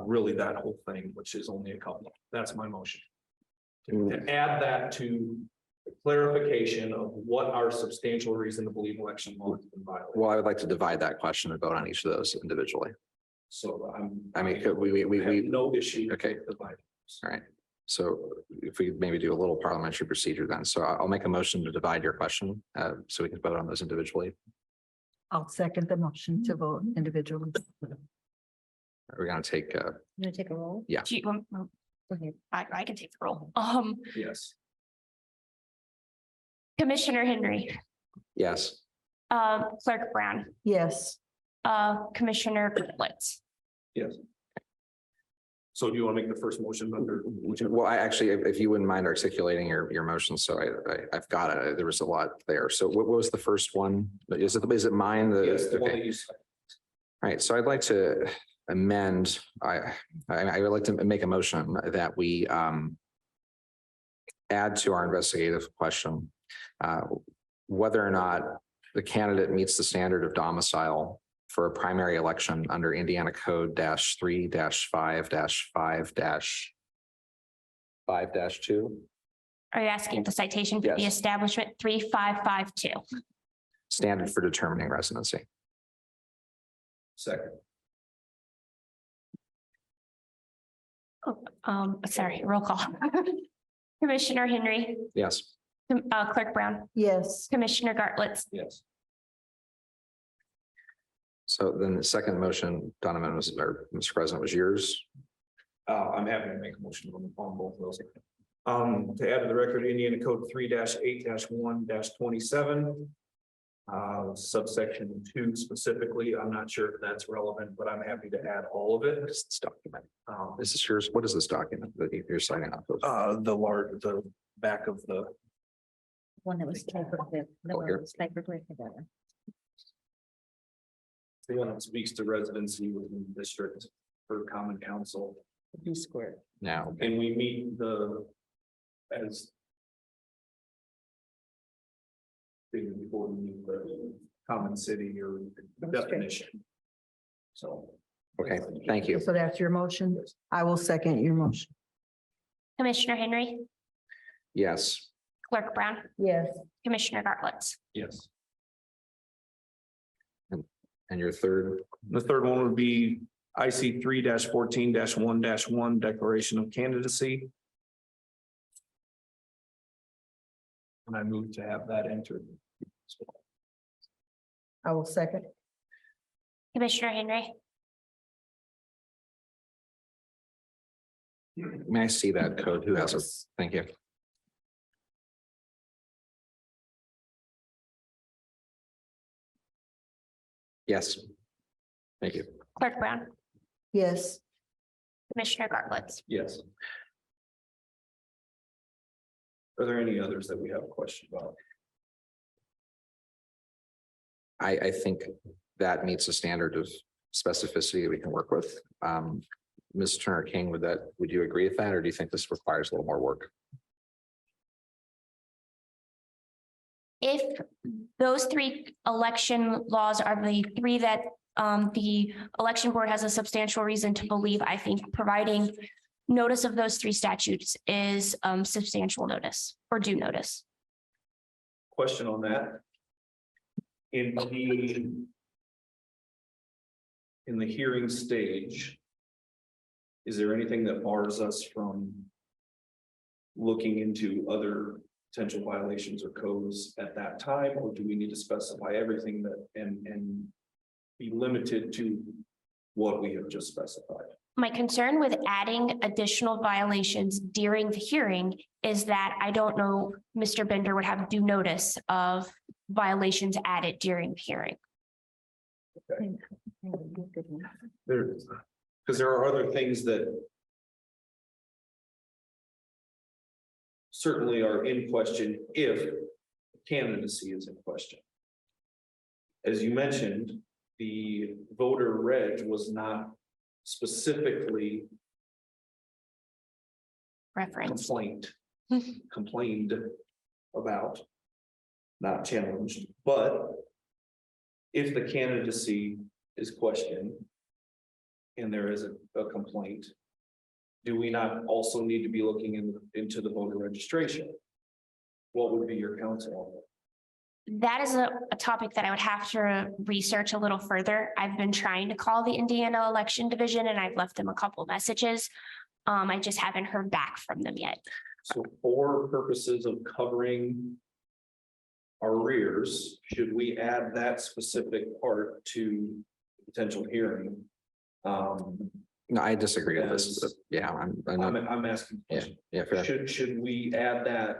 [SPEAKER 1] Really that whole thing, which is only a couple. That's my motion. To add that to the clarification of what our substantial reason to believe election law has been violated.
[SPEAKER 5] Well, I would like to divide that question and vote on each of those individually.
[SPEAKER 1] So
[SPEAKER 5] I mean, could we
[SPEAKER 1] have no issue.
[SPEAKER 5] Okay.
[SPEAKER 1] with dividing.
[SPEAKER 5] All right. So if we maybe do a little parliamentary procedure then. So I'll make a motion to divide your question, so we can vote on those individually.
[SPEAKER 3] I'll second the motion to vote individually.
[SPEAKER 5] Are we going to take,
[SPEAKER 6] You want to take a roll?
[SPEAKER 5] Yeah.
[SPEAKER 7] Do you want-
[SPEAKER 6] Go ahead.
[SPEAKER 7] I can take the roll.
[SPEAKER 1] Yes.
[SPEAKER 7] Commissioner Henry,
[SPEAKER 5] yes,
[SPEAKER 7] Clerk Brown,
[SPEAKER 3] Yes,
[SPEAKER 7] Commissioner Gertlitz.
[SPEAKER 1] Yes. So do you want to make the first motion under?
[SPEAKER 5] well, I actually, if you wouldn't mind articulating your motion, so I've got it. There was a lot there. So what was the first one? Is it mine?
[SPEAKER 1] Yes, the one
[SPEAKER 5] Okay.
[SPEAKER 1] that you said.
[SPEAKER 5] All right, so I'd like to amend, I would like to make a motion that we add to our investigative question whether or not the candidate meets the standard of domicile for a primary election under Indiana Code -3-5-5-5-2.
[SPEAKER 7] Are you asking the citation for the
[SPEAKER 5] Yes.
[SPEAKER 7] establishment 3552?
[SPEAKER 5] Standard for determining residency.
[SPEAKER 1] Second.
[SPEAKER 7] Sorry, roll call. Commissioner Henry,
[SPEAKER 5] Yes,
[SPEAKER 7] Clerk Brown,
[SPEAKER 3] yes,
[SPEAKER 7] Commissioner Gartlitz,
[SPEAKER 1] Yes.
[SPEAKER 5] so then the second motion, Donovan was, or Mr. President, was yours.
[SPEAKER 1] I'm happy to make a motion on both of those. To add to the record, Indiana Code 3-8-1-27. Subsection 2 specifically, I'm not sure if that's relevant, but I'm happy to add all of it.
[SPEAKER 5] What is this document? This is yours. What is this document that you're signing off of?
[SPEAKER 1] The back of the,
[SPEAKER 6] One that was typed with, the one
[SPEAKER 5] here.
[SPEAKER 6] that was typed with together.
[SPEAKER 1] the one that speaks to residency within the district for common council.
[SPEAKER 4] B squared.
[SPEAKER 5] Now,
[SPEAKER 1] And we meet as before we meet the common city or definition. So.
[SPEAKER 5] okay, thank you.
[SPEAKER 3] so that's your motion. I will second your motion.
[SPEAKER 7] Commissioner Henry,
[SPEAKER 5] Yes,
[SPEAKER 7] Clerk Brown,
[SPEAKER 3] Yes,
[SPEAKER 7] Commissioner Gartlitz.
[SPEAKER 1] Yes.
[SPEAKER 5] and your third,
[SPEAKER 1] The third one would be IC 3-14-1-1 Declaration of Candidacy. And I move to have that entered.
[SPEAKER 3] I will second.
[SPEAKER 7] Commissioner Henry,
[SPEAKER 5] may I see that code? Who has it? Thank you. Yes. Thank you.
[SPEAKER 7] Clerk Brown,
[SPEAKER 3] Yes,
[SPEAKER 7] Commissioner Gartlitz.
[SPEAKER 1] Yes. Are there any others that we have a question about?
[SPEAKER 5] I think that meets the standard of specificity we can work with. Ms. Turner King, would you agree with that, or do you think this requires a little more work?
[SPEAKER 7] If those three election laws are the three that the election board has a substantial reason to believe, I think providing notice of those three statutes is substantial notice or due notice.
[SPEAKER 1] Question on that. In the hearing stage, is there anything that bars us from looking into other potential violations or codes at that time, or do we need to specify everything that and be limited to what we have just specified.
[SPEAKER 7] My concern with adding additional violations during the hearing is that I don't know Mr. Bender would have due notice of violations added during the hearing.
[SPEAKER 1] There, because there are other things that certainly are in question if candidacy is in question. As you mentioned, the voter reg was not specifically
[SPEAKER 7] Reference.
[SPEAKER 1] complained about, not challenged, but if the candidacy is questioned and there is a complaint, do we not also need to be looking into the voter registration? What would be your counsel on that?
[SPEAKER 7] That is a topic that I would have to research a little further. I've been trying to call the Indiana Election Division and I've left them a couple messages. I just haven't heard back from them yet.
[SPEAKER 1] So for purposes of covering arrears, should we add that specific part to potential hearing?
[SPEAKER 5] No, I disagree with this.
[SPEAKER 1] Yes.
[SPEAKER 5] Yeah,
[SPEAKER 1] I'm asking. the
[SPEAKER 5] yeah,
[SPEAKER 1] question.
[SPEAKER 5] yeah, fair.
[SPEAKER 1] Should we add that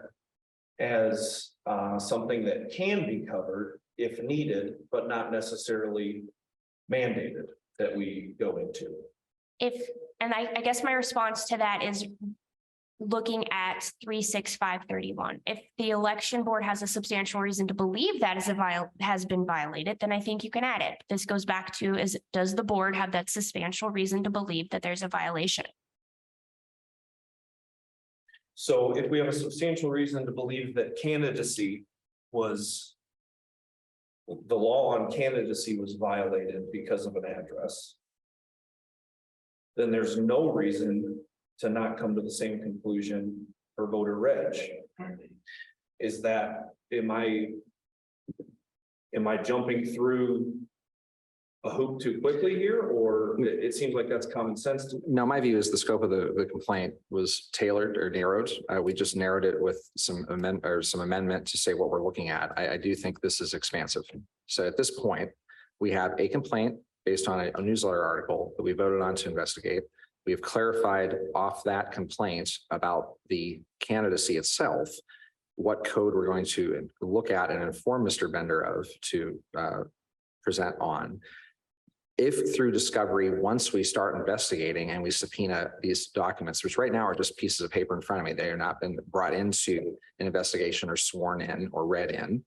[SPEAKER 1] as something that can be covered if needed, but not necessarily mandated that we go into?
[SPEAKER 7] And I guess my response to that is looking at 36531. If the election board has a substantial reason to believe that has been violated, then I think you can add it. This goes back to does the board have that substantial reason to believe that there's a violation?
[SPEAKER 1] So if we have a substantial reason to believe that candidacy was, the law on candidacy was violated because of an address, then there's no reason to not come to the same conclusion for voter reg. Is that, am I jumping through a hoop too quickly here, or it seems like that's common sense to me?
[SPEAKER 5] No, my view is the scope of the complaint was tailored or narrowed. We just narrowed it with some amendment to say what we're looking at. I do think this is expansive. So at this point, we have a complaint based on a newsletter article that we voted on to investigate. We have clarified off that complaint about the candidacy itself, what code we're going to look at and inform Mr. Bender of to present on. If through discovery, once we start investigating and we subpoena these documents, which right now are just pieces of paper in front of me, they have not been brought into an investigation or sworn in or read in.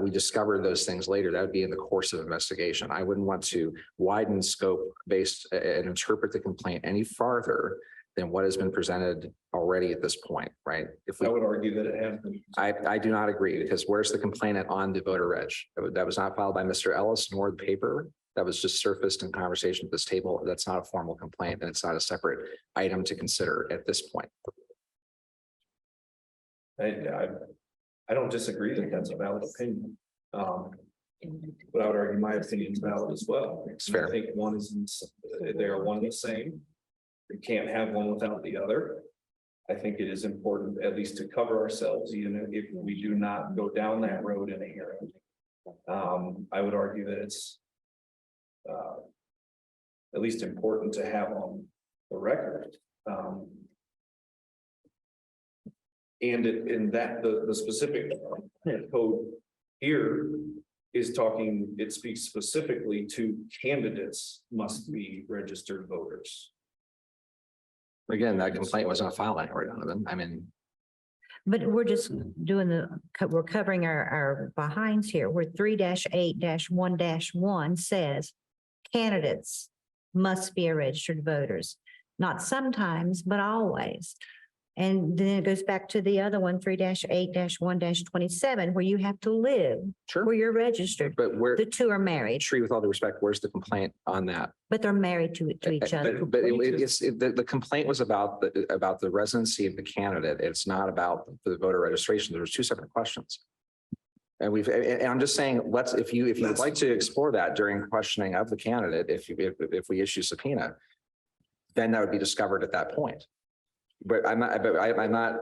[SPEAKER 5] We discovered those things later. That would be in the course of investigation. I wouldn't want to widen scope based and interpret the complaint any farther than what has been presented already at this point, right? If
[SPEAKER 1] I
[SPEAKER 5] we,
[SPEAKER 1] would argue that it has been.
[SPEAKER 5] I do not agree, because where's the complainant on the voter reg? That was not filed by Mr. Ellis nor the paper. That was just surfaced in conversation at this table. That's not a formal complaint, and it's not a separate item to consider at this point.
[SPEAKER 1] I don't disagree that that's a valid opinion. But I would argue my opinion is valid as well.
[SPEAKER 5] It's fair.
[SPEAKER 1] I think they are one and the same. You can't have one without the other. I think it is important at least to cover ourselves, even if we do not go down that road in a hearing. I would argue that it's at least important to have on the record. And in that the specific code here is talking, it speaks specifically to candidates must be registered voters.
[SPEAKER 3] Mm-hmm.
[SPEAKER 5] Again, that complaint was not filed anywhere, Donovan. I mean,
[SPEAKER 6] But we're just doing we're covering our behinds here. We're 3-8-1-1 says candidates must be registered voters, not sometimes, but always. And then it goes back to the other one, 3-8-1-27, where you have to live,
[SPEAKER 5] sure,
[SPEAKER 6] where you're registered.
[SPEAKER 5] but where,
[SPEAKER 6] The two are married,
[SPEAKER 5] Sri, with all due respect, where's the complaint on that?
[SPEAKER 6] but they're married to each other.
[SPEAKER 5] But the complaint was about the residency of the candidate. It's not about the voter registration. There was two separate questions. And and I'm just saying, if you would like to explore that during questioning of the candidate, if we issue subpoena, then that would be discovered at that point. But I'm not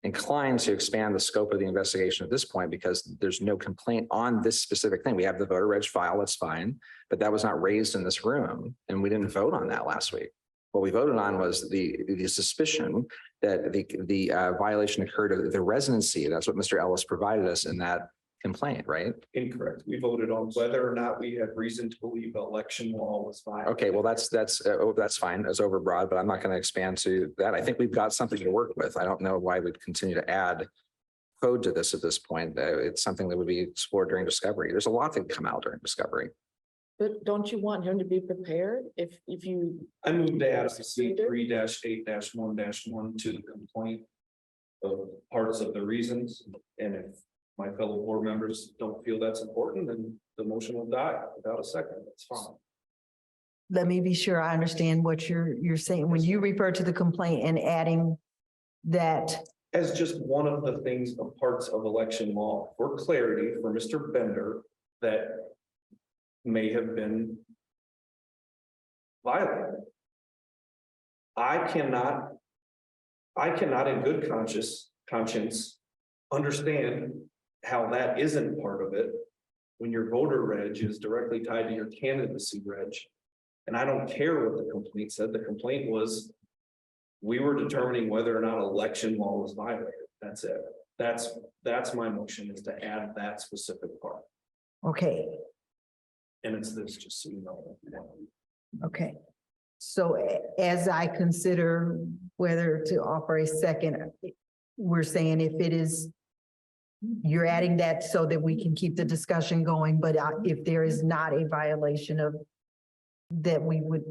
[SPEAKER 5] inclined to expand the scope of the investigation at this point because there's no complaint on this specific thing. We have the voter reg file, that's fine, but that was not raised in this room and we didn't vote on that last week. What we voted on was the suspicion that the violation occurred of the residency. That's what Mr. Ellis provided us in that complaint, right?
[SPEAKER 1] Incorrect. We voted on whether or not we had reason to believe election law was violated.
[SPEAKER 5] Okay, well, that's fine. That's overbroad, but I'm not going to expand to that. I think we've got something to work with. I don't know why we'd continue to add code to this at this point. It's something that would be explored during discovery. There's a lot that can come out during discovery.
[SPEAKER 4] But don't you want him to be prepared if you?
[SPEAKER 1] I moved to add C 3-8-1-1 to the complaint of parts of the reasons, and if my fellow board members don't feel that's important, then the motion will die without a second. That's fine.
[SPEAKER 3] Let me be sure I understand what you're saying. When you refer to the complaint and adding that,
[SPEAKER 1] As just one of the things of parts of election law for clarity for Mr. Bender that may have been violated. I cannot in good conscience understand how that isn't part of it when your voter reg is directly tied to your candidacy reg. And I don't care what the complaint said. The complaint was we were determining whether or not election law was violated. That's it. That's my motion, is to add that specific part.
[SPEAKER 3] okay,
[SPEAKER 1] And it's this, just so you know.
[SPEAKER 3] okay. So as I consider whether to offer a second, we're saying if it is, you're adding that so that we can keep the discussion going, but if there is not a violation of that, we would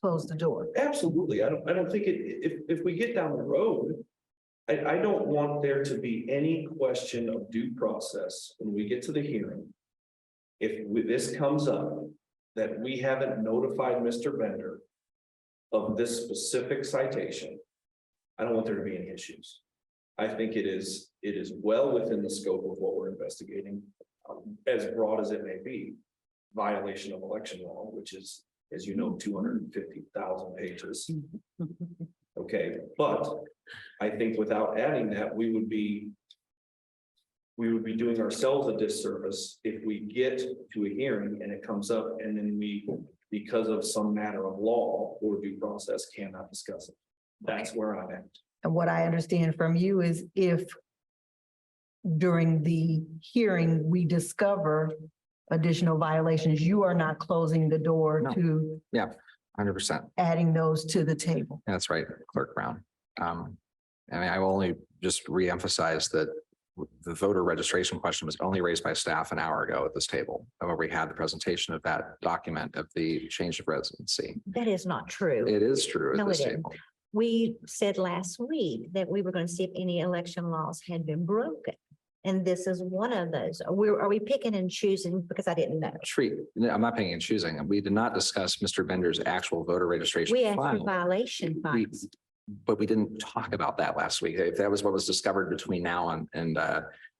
[SPEAKER 3] close the door.
[SPEAKER 1] Absolutely. I don't think if we get down the road, I don't want there to be any question of due process when we get to the hearing. If this comes up, that we haven't notified Mr. Bender of this specific citation, I don't want there to be any issues. I think it is well within the scope of what we're investigating, as broad as it may be. Violation of election law, which is, as you know, 250,000 pages. Okay, but I think without adding that, we would be doing ourselves a disservice if we get to a hearing and it comes up and then we, because of some matter of law or due process, cannot discuss it. That's where I'm at.
[SPEAKER 3] And what I understand from you is if during the hearing, we discover additional violations, you are not closing the door
[SPEAKER 5] No.
[SPEAKER 3] to
[SPEAKER 5] 100%.
[SPEAKER 3] adding those to the table.
[SPEAKER 5] That's right, Clerk Brown. I mean, I will only just reemphasize that the voter registration question was only raised by staff an hour ago at this table, where we had the presentation of that document of the change of residency.
[SPEAKER 6] That is not true.
[SPEAKER 5] It is true
[SPEAKER 6] No,
[SPEAKER 5] at this
[SPEAKER 6] it isn't.
[SPEAKER 5] table.
[SPEAKER 6] We said last week that we were going to see if any election laws had been broken. And this is one of those. Are we picking and choosing? Because I didn't know.
[SPEAKER 5] I'm not picking and choosing. We did not discuss Mr. Bender's actual voter registration
[SPEAKER 6] We asked for
[SPEAKER 5] file.
[SPEAKER 6] violation fines.
[SPEAKER 5] But we didn't talk about that last week. If that was what was discovered between now and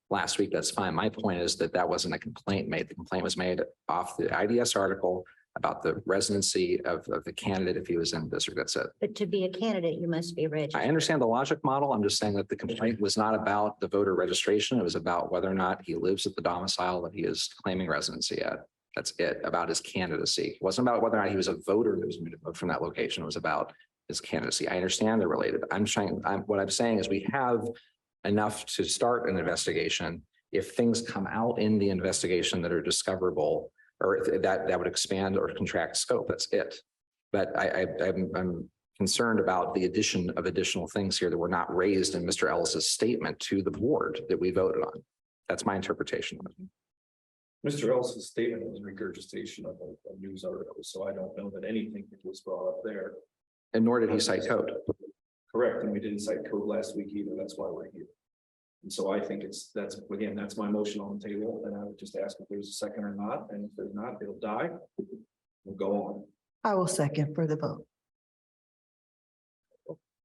[SPEAKER 5] last week, that's fine. My point is that wasn't a complaint made. The complaint was made off the IDS article about the residency of the candidate if he was in the district. That's it.
[SPEAKER 6] But to be a candidate, you must be registered.
[SPEAKER 5] I understand the logic model. I'm just saying that the complaint was not about the voter registration. It was about whether or not he lives at the domicile that he is claiming residency at. That's it, about his candidacy. It wasn't about whether or not he was a voter that was moved from that location. It was about his candidacy. I understand they're related. What I'm saying is we have enough to start an investigation. If things come out in the investigation that are discoverable, or that would expand or contract scope, that's it. But I'm concerned about the addition of additional things here that were not raised in Mr. Ellis's statement to the board that we voted on. That's my interpretation of it.
[SPEAKER 1] Mr. Ellis's statement was regurgitation of a news article, so I don't know that anything that was brought up there.
[SPEAKER 5] And nor did he cite code.
[SPEAKER 1] Correct, and we didn't cite code last week either. That's why we're here. And so I think that's my motion on the table, and I would just ask if there's a second or not, and if there's not, it'll die. We'll go on.
[SPEAKER 3] I will second for the vote.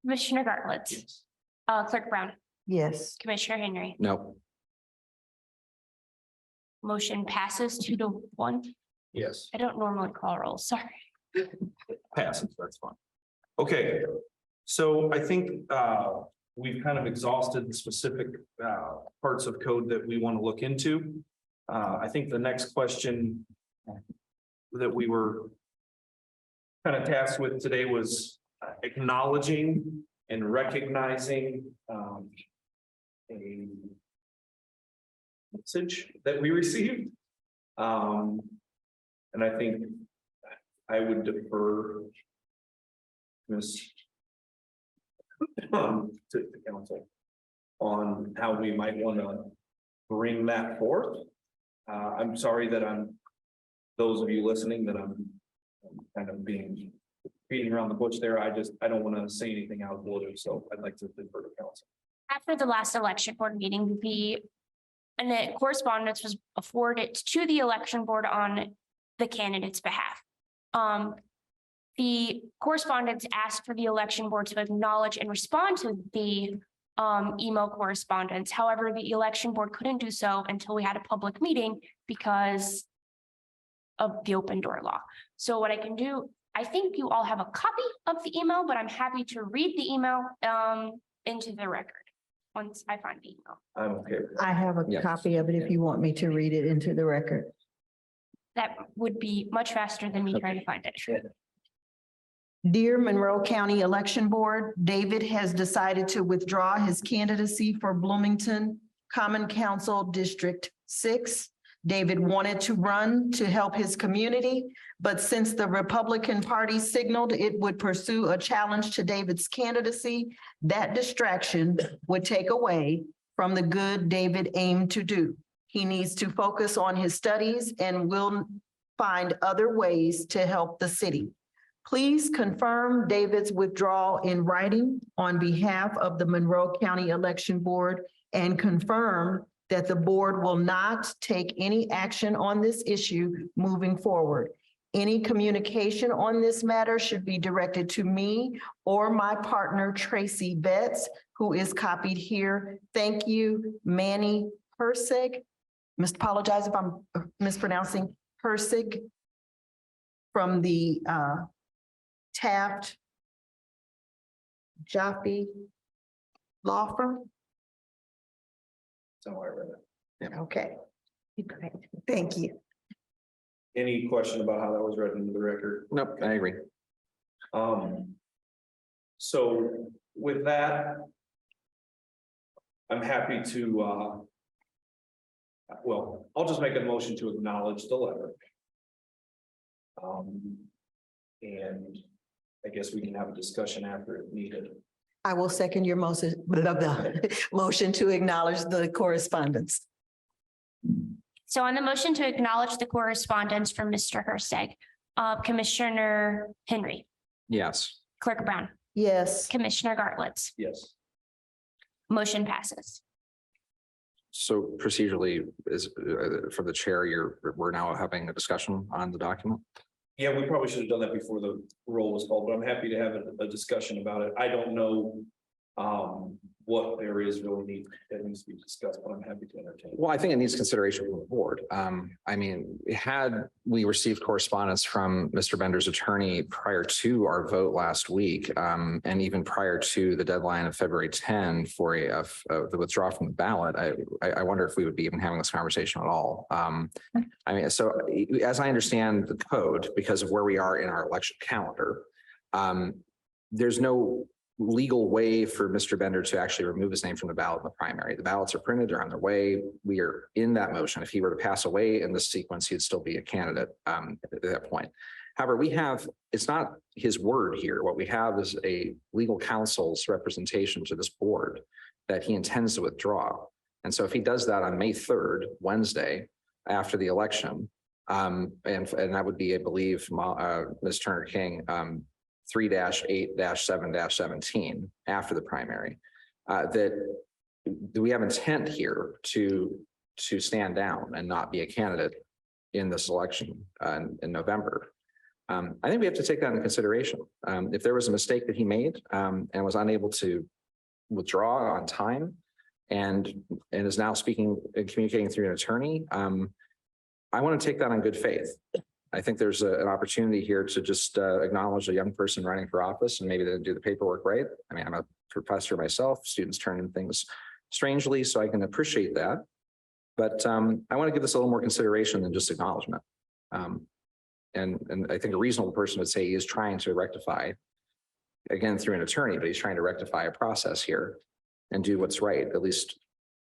[SPEAKER 7] Commissioner Gartlet,
[SPEAKER 1] Yes.
[SPEAKER 7] Clerk Brown,
[SPEAKER 3] Yes.
[SPEAKER 7] Commissioner Henry,
[SPEAKER 5] No,
[SPEAKER 7] motion passes 2-1.
[SPEAKER 1] Yes.
[SPEAKER 7] I don't normally call rolls, sorry.
[SPEAKER 1] Passes, that's fine. Okay, so I think we've kind of exhausted the specific parts of code that we want to look into. I think the next question that we were kind of tasked with today was acknowledging and recognizing a message that we received. And I think I would defer Ms. To the council on how we might want to bring that forth. I'm sorry that those of you listening, that I'm kind of beating around the bush there. I don't want to say anything out of order, so I'd like to defer to council.
[SPEAKER 7] After the last election board meeting, and the correspondence was forwarded to the election board on the candidate's behalf. The correspondence asked for the election board to acknowledge and respond to the email correspondence. However, the election board couldn't do so until we had a public meeting because of the open door law. So what I can do, I think you all have a copy of the email, but I'm happy to read the email into the record once I find the email.
[SPEAKER 1] I'm okay.
[SPEAKER 3] I have a
[SPEAKER 5] Yes.
[SPEAKER 3] copy of it if you want me to read it into the record.
[SPEAKER 7] That would be much faster than me trying to find it.
[SPEAKER 3] Dear Monroe County Election Board, David has decided to withdraw his candidacy for Bloomington Common Council District 6. David wanted to run to help his community, but since the Republican Party signaled it would pursue a challenge to David's candidacy, that distraction would take away from the good David aimed to do. He needs to focus on his studies and will find other ways to help the city. Please confirm David's withdrawal in writing on behalf of the Monroe County Election Board and confirm that the board will not take any action on this issue moving forward. Any communication on this matter should be directed to me or my partner Tracy Betts, who is copied here. Thank you, Manny Persig. Apologize if I'm mispronouncing Persig from the Taft Jaffe Law Firm.
[SPEAKER 1] So I read it.
[SPEAKER 3] Okay. Great. Thank you.
[SPEAKER 1] Any question about how that was read into the record?
[SPEAKER 5] Nope, I agree.
[SPEAKER 1] So with that, I'm happy to, well, I'll just make a motion to acknowledge the letter. And I guess we can have a discussion after if needed.
[SPEAKER 3] I will second your motion, motion to acknowledge the correspondence.
[SPEAKER 7] So on the motion to acknowledge the correspondence from Mr. Herstag, Commissioner Henry,
[SPEAKER 5] Yes.
[SPEAKER 7] Clerk Brown,
[SPEAKER 3] Yes.
[SPEAKER 7] Commissioner Gartletz,
[SPEAKER 1] Yes.
[SPEAKER 7] motion passes.
[SPEAKER 5] So procedurally is for the chair, we're now having a discussion on the document.
[SPEAKER 1] Yeah, we probably should have done that before the roll was called, but I'm happy to have a discussion about it. I don't know what there is really that needs to be discussed, but I'm happy to entertain.
[SPEAKER 5] Well, I think it needs consideration from the board. I mean, had we received correspondence from Mr. Bender's attorney prior to our vote last week, and even prior to the deadline of February 10 for the withdrawal from the ballot, I wonder if we would be even having this conversation at all. I mean, so as I understand the code, because of where we are in our election calendar, there's no legal way for Mr. Bender to actually remove his name from the ballot in the primary. The ballots are printed, they're on their way. We are in that motion. If he were to pass away in this sequence, he'd still be a candidate at that point. However, it's not his word here. What we have is a legal counsel's representation to this board that he intends to withdraw. And so if he does that on May 3rd, Wednesday, after the election, and that would be, I believe, Ms. Turner King, 3-8-7-17 after the primary, that we have intent here to stand down and not be a candidate in this election in November. I think we have to take that into consideration. If there was a mistake that he made and was unable to withdraw on time and is now speaking and communicating through an attorney, I want to take that on good faith. I think there's an opportunity here to just acknowledge a young person running for office and maybe they didn't do the paperwork right. I mean, I'm a professor myself, students turn in things strangely, so I can appreciate that. But I want to give this a little more consideration than just acknowledgement. And I think a reasonable person would say he is trying to rectify, again, through an attorney, but he's trying to rectify a process here and do what's right, at least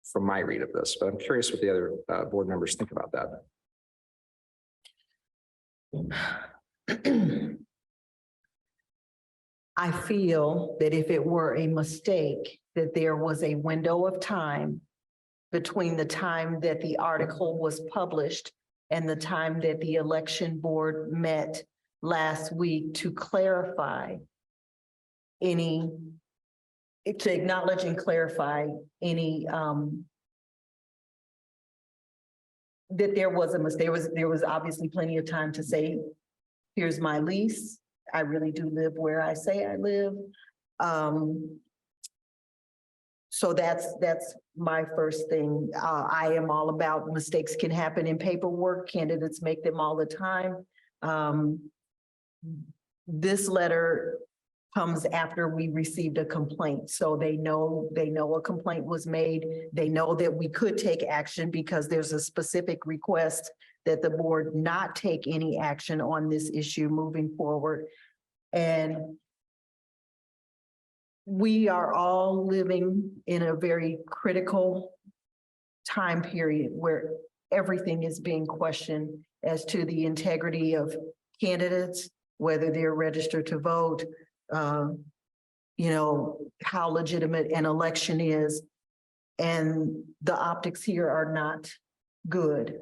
[SPEAKER 5] from my read of this. But I'm curious what the other board members think about that.
[SPEAKER 3] I feel that if it were a mistake, that there was a window of time between the time that the article was published and the time that the election board met last week to clarify to acknowledge and clarify any that there was a mistake. There was obviously plenty of time to say, here's my lease. I really do live where I say I live. So that's my first thing. I am all about mistakes can happen in paperwork. Candidates make them all the time. This letter comes after we received a complaint. So they know a complaint was made. They know that we could take action because there's a specific request that the board not take any action on this issue moving forward. And we are all living in a very critical time period where everything is being questioned as to the integrity of candidates, whether they're registered to vote, how legitimate an election is. And the optics here are not good.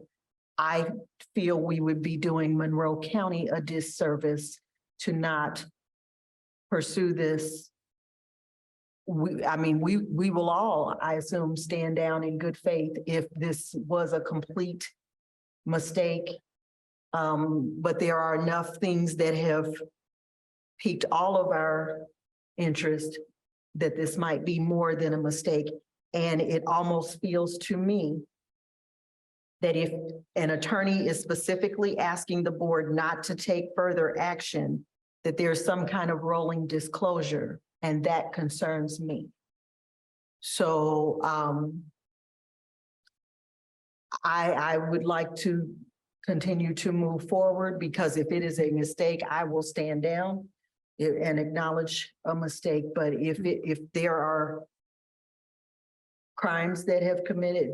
[SPEAKER 3] I feel we would be doing Monroe County a disservice to not pursue this. We will all, I assume, stand down in good faith if this was a complete mistake. But there are enough things that have piqued all of our interest that this might be more than a mistake. And it almost feels to me that if an attorney is specifically asking the board not to take further action, that there's some kind of rolling disclosure, and that concerns me. So I would like to continue to move forward, because if it is a mistake, I will stand down and acknowledge a mistake. But if there are crimes that have committed,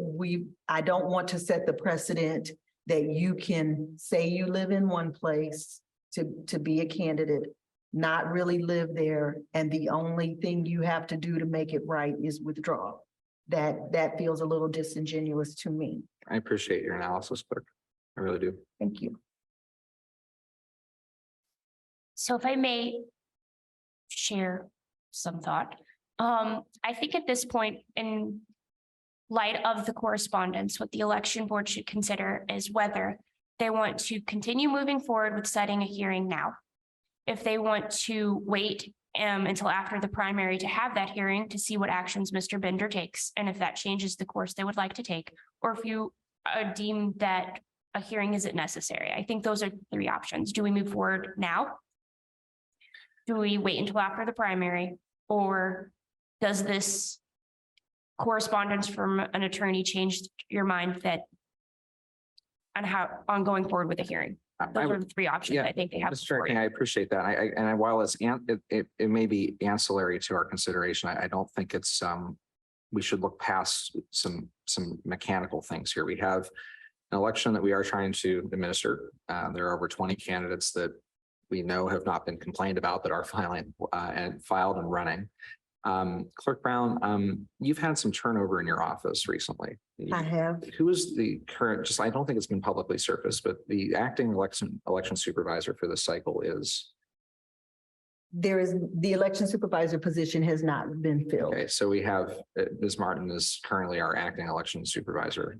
[SPEAKER 3] I don't want to set the precedent that you can say you live in one place to be a candidate, not really live there, and the only thing you have to do to make it right is withdraw. That feels a little disingenuous to me.
[SPEAKER 5] I appreciate your analysis, Clerk. I really do.
[SPEAKER 3] Thank you.
[SPEAKER 7] So if I may share some thought, I think at this point, in light of the correspondence, what the election board should consider is whether they want to continue moving forward with setting a hearing now. If they want to wait until after the primary to have that hearing to see what actions Mr. Bender takes, and if that changes the course they would like to take, or if you deem that a hearing isn't necessary. I think those are three options. Do we move forward now? Do we wait until after the primary? Or does this correspondence from an attorney change your mind on going forward with a hearing? Those are the three options I think they have.
[SPEAKER 5] Mr. King, I appreciate that. And while it may be ancillary to our consideration, I don't think it's we should look past some mechanical things here. We have an election that we are trying to administer. There are over 20 candidates that we know have not been complained about that are filing and filed and running. Clerk Brown, you've had some turnover in your office recently.
[SPEAKER 3] I have.
[SPEAKER 5] Who is the current, I don't think it's been publicly surfaced, but the acting election supervisor for this cycle is?
[SPEAKER 3] The election supervisor position has not been filled.
[SPEAKER 5] Okay, so we have Ms. Martin is currently our acting election supervisor.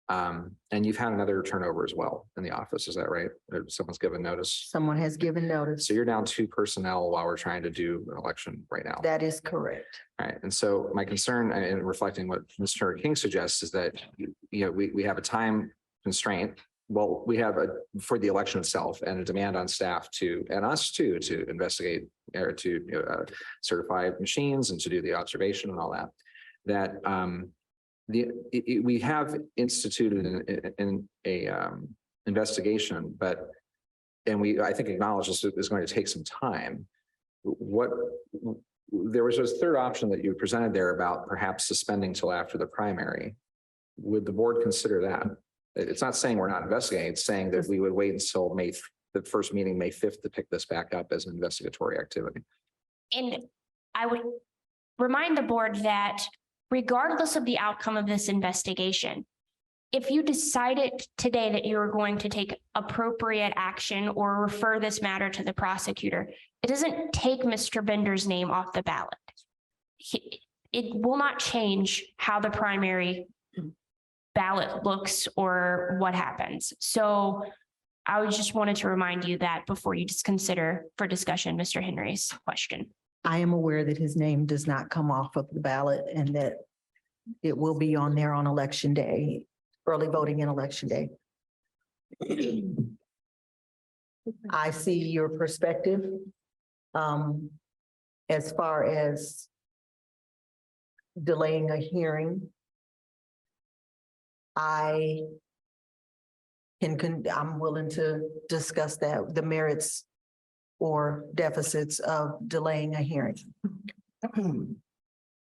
[SPEAKER 5] And you've had another turnover as well in the office, is that right? Someone's given notice.
[SPEAKER 3] Someone has given notice.
[SPEAKER 5] So you're down 2 personnel while we're trying to do an election right now.
[SPEAKER 3] That is correct.
[SPEAKER 5] All right. And so my concern, and reflecting what Mr. King suggests, is that, we have a time constraint well, we have for the election itself and a demand on staff to, and us too, to investigate or to certify machines and to do the observation and all that. That we have instituted in a investigation, but I think acknowledge this is going to take some time. There was this third option that you presented there about perhaps suspending till after the primary. Would the board consider that? It's not saying we're not investigating, it's saying that we would wait until the first meeting, May 5th, to pick this back up as an investigatory activity.
[SPEAKER 7] And I would remind the board that regardless of the outcome of this investigation, if you decided today that you are going to take appropriate action or refer this matter to the prosecutor, it doesn't take Mr. Bender's name off the ballot. It will not change how the primary ballot looks or what happens. So I just wanted to remind you that before you just consider for discussion, Mr. Henry's question.
[SPEAKER 3] I am aware that his name does not come off of the ballot and that it will be on there on election day, early voting in election day. I see your perspective. As far as delaying a hearing, I'm willing to discuss that, the merits or deficits of delaying a hearing.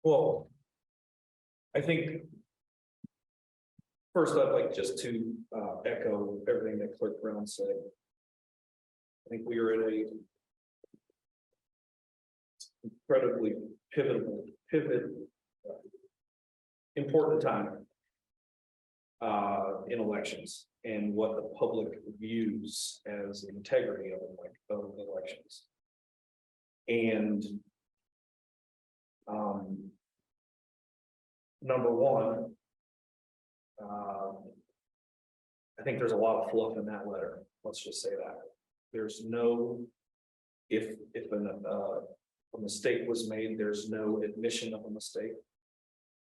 [SPEAKER 1] Well, I think first I'd like just to echo everything that Clerk Brown said. I think we are in a incredibly important time in elections and what the public views as integrity of elections. And number one, I think there's a lot of fluff in that letter. Let's just say that. There's no, if a mistake was made, there's no admission of a mistake.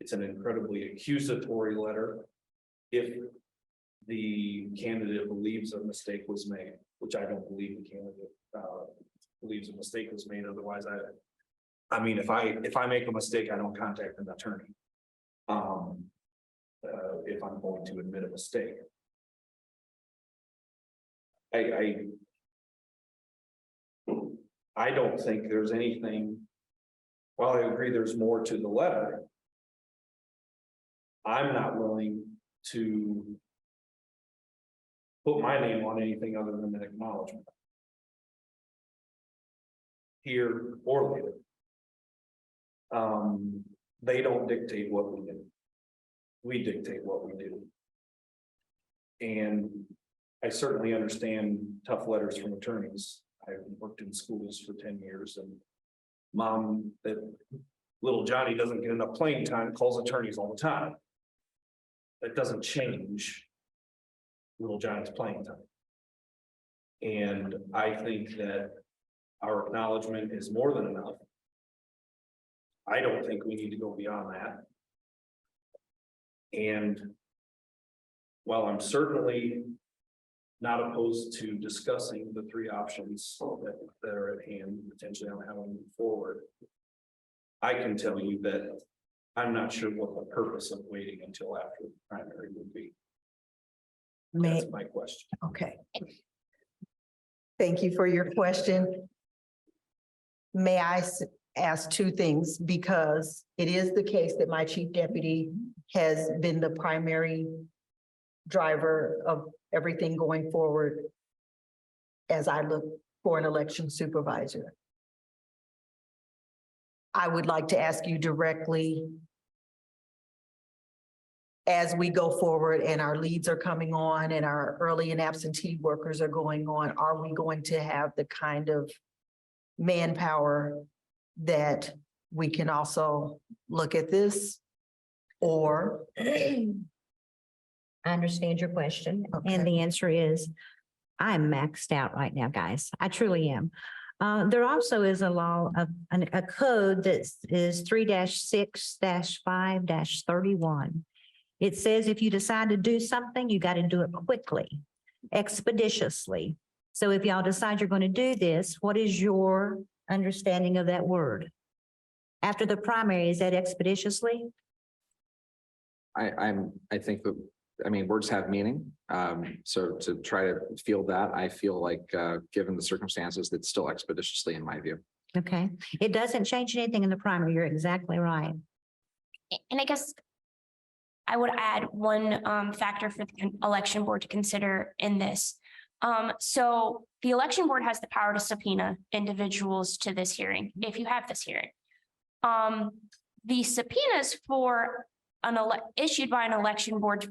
[SPEAKER 1] It's an incredibly accusatory letter. If the candidate believes a mistake was made, which I don't believe the candidate believes a mistake was made. Otherwise, I mean, if I make a mistake, I don't contact an attorney. If I'm going to admit a mistake. I don't think there's anything, while I agree there's more to the letter, I'm not willing to put my name on anything other than an acknowledgement. Here or later. They don't dictate what we do. We dictate what we do. And I certainly understand tough letters from attorneys. I've worked in schools for 10 years and mom, that little Johnny doesn't get enough playing time, calls attorneys all the time. That doesn't change little Johnny's playing time. And I think that our acknowledgement is more than enough. I don't think we need to go beyond that. And while I'm certainly not opposed to discussing the three options that are at hand, potentially on how to move forward, I can tell you that I'm not sure what the purpose of waiting until after the primary would be. That's my question.
[SPEAKER 3] Okay. Thank you for your question. May I ask two things, because it is the case that my chief deputy has been the primary driver of everything going forward as I look for an election supervisor. I would like to ask you directly, as we go forward and our leads are coming on and our early and absentee workers are going on, are we going to have the kind of manpower that we can also look at this? Or
[SPEAKER 6] I understand your question,
[SPEAKER 3] Okay.
[SPEAKER 6] and the answer is, I'm maxed out right now, guys. I truly am. There also is a law of a code that is 3-6-5-31. It says if you decide to do something, you got to do it quickly. expeditiously. So if y'all decide you're going to do this, what is your understanding of that word? After the primary, is that expeditiously?
[SPEAKER 5] I think that, I mean, words have meaning. So to try to feel that, I feel like, given the circumstances, that's still expeditiously in my view.
[SPEAKER 6] Okay, it doesn't change anything in the primary. You're exactly right.
[SPEAKER 7] And I guess I would add one factor for the election board to consider in this. So the election board has the power to subpoena individuals to this hearing, if you have this hearing. The subpoenas for issued by an election board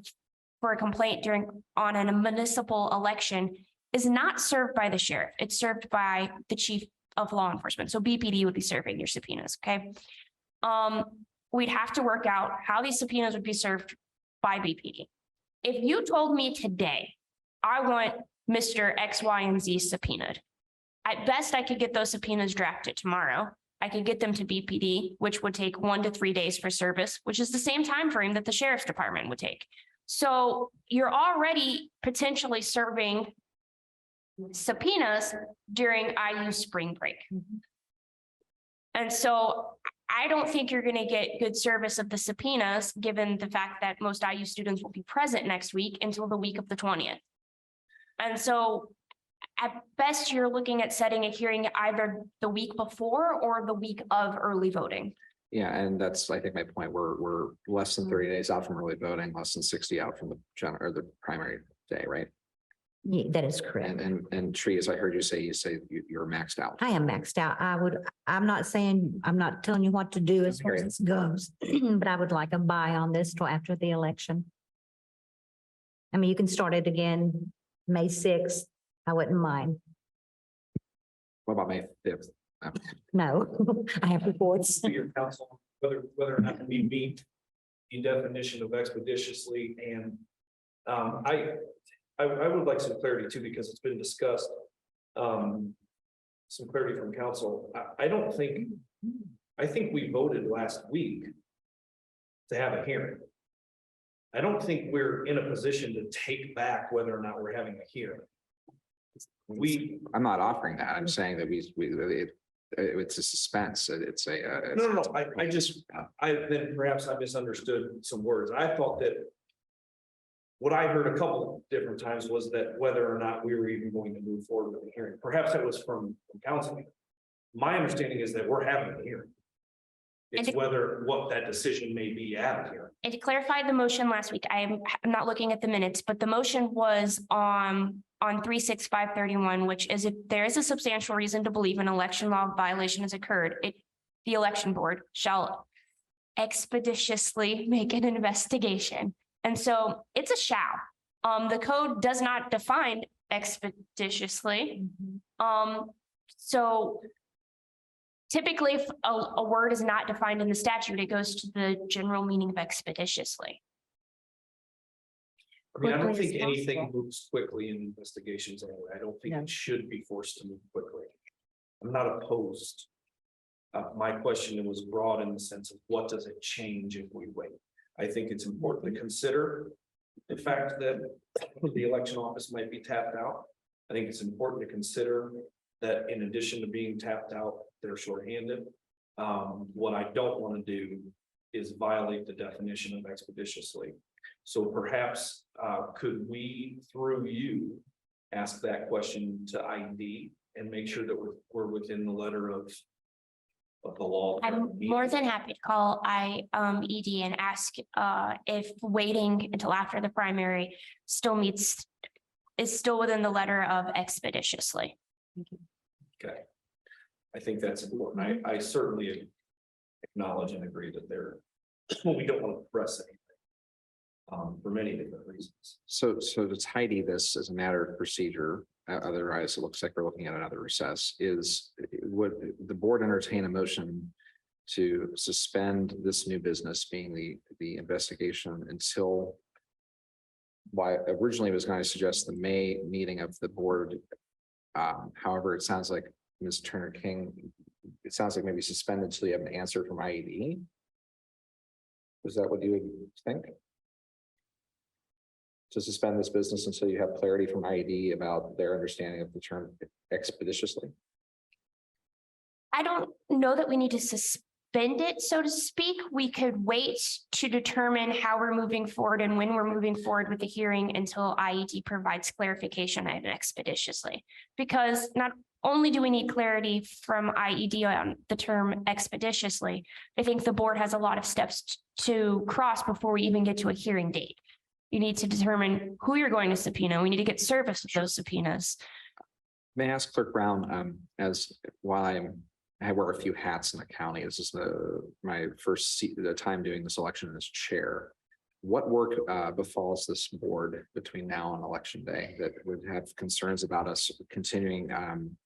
[SPEAKER 7] for a complaint on a municipal election is not served by the sheriff. It's served by the chief of law enforcement. So BPD would be serving your subpoenas, okay? We'd have to work out how these subpoenas would be served by BPD. If you told me today, I want Mr. X, Y, and Z subpoenaed, at best I could get those subpoenas drafted tomorrow. I could get them to BPD, which would take 1 to 3 days for service, which is the same time frame that the sheriff's department would take. So you're already potentially serving subpoenas during IU spring break. And so I don't think you're going to get good service of the subpoenas, given the fact that most IU students will be present next week until the week of the 20th. And so at best, you're looking at setting a hearing either the week before or the week of early voting.
[SPEAKER 5] Yeah, and that's, I think, my point. We're less than 30 days out from early voting, less than 60 out from the general or the primary day, right?
[SPEAKER 6] Yeah, that is correct.
[SPEAKER 5] And Tree, as I heard you say you're maxed out.
[SPEAKER 6] I am maxed out. I'm not telling you what to do as far as this goes, but I would like a buy on this till after the election. I mean, you can start it again, May 6th. I wouldn't mind.
[SPEAKER 5] What about May 5th?
[SPEAKER 6] No, I have reports.
[SPEAKER 1] To your council, whether or not we meet the definition of expeditiously, and I would like some clarity too, because it's been discussed. Some clarity from council. I think we voted last week to have a hearing. I don't think we're in a position to take back whether or not we're having a hearing.
[SPEAKER 5] I'm not offering that. I'm saying that it's a suspense. It's a.
[SPEAKER 1] No. I then perhaps I misunderstood some words. I thought that what I heard a couple of different times was that whether or not we were even going to move forward with the hearing. Perhaps that was from council. My understanding is that we're having a hearing. It's what that decision may be at here.
[SPEAKER 7] And to clarify the motion last week, I'm not looking at the minutes, but the motion was on 36531, which is if there is a substantial reason to believe an election law violation has occurred, the election board shall expeditiously make an investigation. And so it's a shall. The code does not define expeditiously. So typically, if a word is not defined in the statute, it goes to the general meaning of expeditiously.
[SPEAKER 1] I mean, I don't
[SPEAKER 6] Quickly
[SPEAKER 1] think
[SPEAKER 6] as
[SPEAKER 1] anything
[SPEAKER 6] possible.
[SPEAKER 1] moves quickly in investigations anyway. I don't think
[SPEAKER 6] No.
[SPEAKER 1] it should be forced to move quickly. I'm not opposed. My question was broad in the sense of what does it change if we wait? I think it's important to consider the fact that the election office might be tapped out. I think it's important to consider that in addition to being tapped out, they're shorthanded. What I don't want to do is violate the definition of expeditiously. So perhaps could we, through you, ask that question to ID and make sure that we're within the letter of the law?
[SPEAKER 7] I'm more than happy to call ED and ask if waiting until after the primary is still within the letter of expeditiously.
[SPEAKER 1] Okay. I think that's important. I certainly acknowledge and agree that we don't want to press anything. For many different reasons.
[SPEAKER 5] So to tidy this as a matter of procedure, otherwise it looks like we're looking at another recess, would the board entertain a motion to suspend this new business being the investigation until why originally was going to suggest the May meeting of the board. However, it sounds like Ms. Turner King, it sounds like maybe suspended until you have an answer from IED. Is that what you would think? to suspend this business until you have clarity from IED about their understanding of the term expeditiously?
[SPEAKER 7] I don't know that we need to suspend it, so to speak. We could wait to determine how we're moving forward and when we're moving forward with the hearing until IED provides clarification and expeditiously. Because not only do we need clarity from IED on the term expeditiously, I think the board has a lot of steps to cross before we even get to a hearing date. You need to determine who you're going to subpoena. We need to get service with those subpoenas.
[SPEAKER 5] May I ask Clerk Brown, as while I wear a few hats in the county, this is my first the time doing this election as chair. What work befalls this board between now and election day that would have concerns about us continuing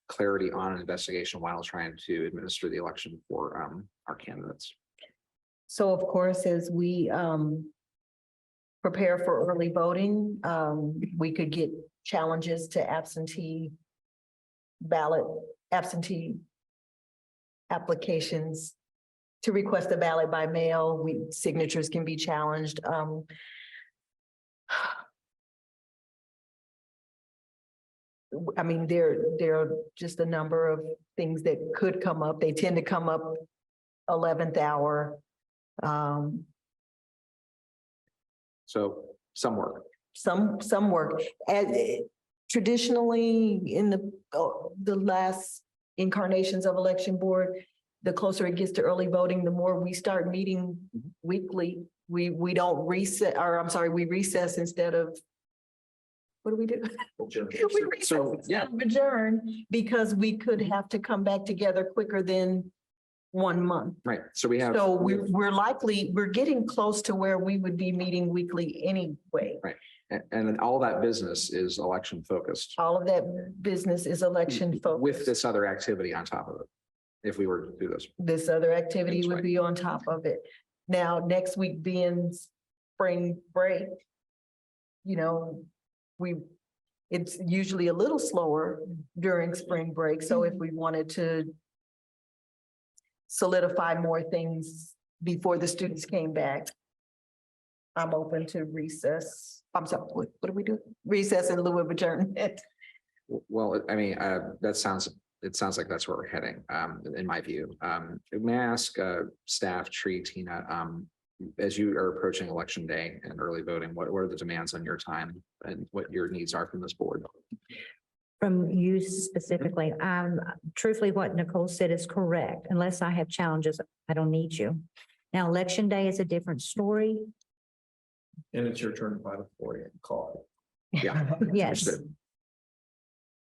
[SPEAKER 5] clarity on an investigation while trying to administer the election for our candidates?
[SPEAKER 3] So of course, as we prepare for early voting, we could get challenges to absentee applications to request a ballot by mail. Signatures can be challenged. I mean, there are just a number of things that could come up. They tend to come up 11th hour.
[SPEAKER 5] So some work.
[SPEAKER 3] Some work. Traditionally, in the last incarnations of election board, the closer it gets to early voting, the more we start meeting weekly. We don't reset, or I'm sorry, we recess instead of, what do we do? We recess
[SPEAKER 5] So,
[SPEAKER 3] instead of adjourn, because we could have to come back together quicker than 1 month.
[SPEAKER 5] Right. So we have.
[SPEAKER 3] So we're getting close to where we would be meeting weekly anyway.
[SPEAKER 5] Right. And all that business is election focused.
[SPEAKER 3] All of that business is election focused.
[SPEAKER 5] With this other activity on top of it, if we were to do this.
[SPEAKER 3] This other activity
[SPEAKER 5] That's
[SPEAKER 3] would
[SPEAKER 5] right.
[SPEAKER 3] be on top of it. Now, next week being spring break, it's usually a little slower during spring break. So if we wanted to solidify more things before the students came back, I'm open to recess. I'm sorry, what do we do? Recess in lieu of adjournment.
[SPEAKER 5] Well, I mean, it sounds like that's where we're heading, in my view. May I ask staff, Tree, Tina, as you are approaching election day and early voting, what are the demands on your time and what your needs are from this board?
[SPEAKER 6] From you specifically, truthfully, what Nicole said is correct. Unless I have challenges, I don't need you. Now, election day is a different story.
[SPEAKER 1] And it's your turn to buy the 40 and call.
[SPEAKER 5] Yeah.
[SPEAKER 6] Yes.
[SPEAKER 5] Understood.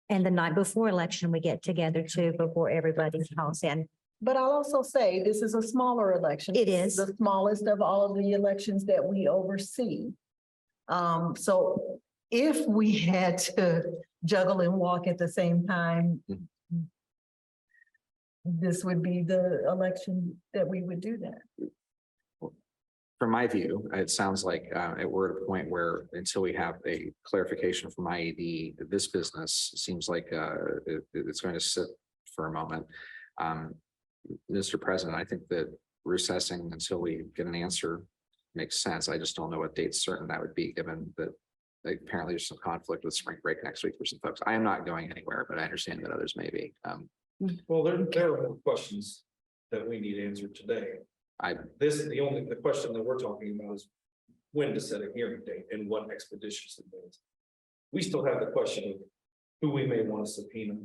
[SPEAKER 6] And the night before election, we get together too, before everybody calls in.
[SPEAKER 3] But I'll also say this is a smaller election.
[SPEAKER 6] It
[SPEAKER 3] This
[SPEAKER 6] is.
[SPEAKER 3] the smallest of all of the elections that we oversee. So if we had to juggle and walk at the same time, this would be the election that we would do that.
[SPEAKER 5] From my view, it sounds like we're at a point where until we have a clarification from IED, this business seems like it's going to sit for a moment. Mr. President, I think that recessing until we get an answer makes sense. I just don't know what date certain that would be, given that apparently there's some conflict with spring break next week for some folks. I am not going anywhere, but I understand that others may be.
[SPEAKER 1] Well, there are more questions that we need answered today. The question that we're talking about is when to set a hearing date and what expeditiously means. We still have the question of who we may want to subpoena,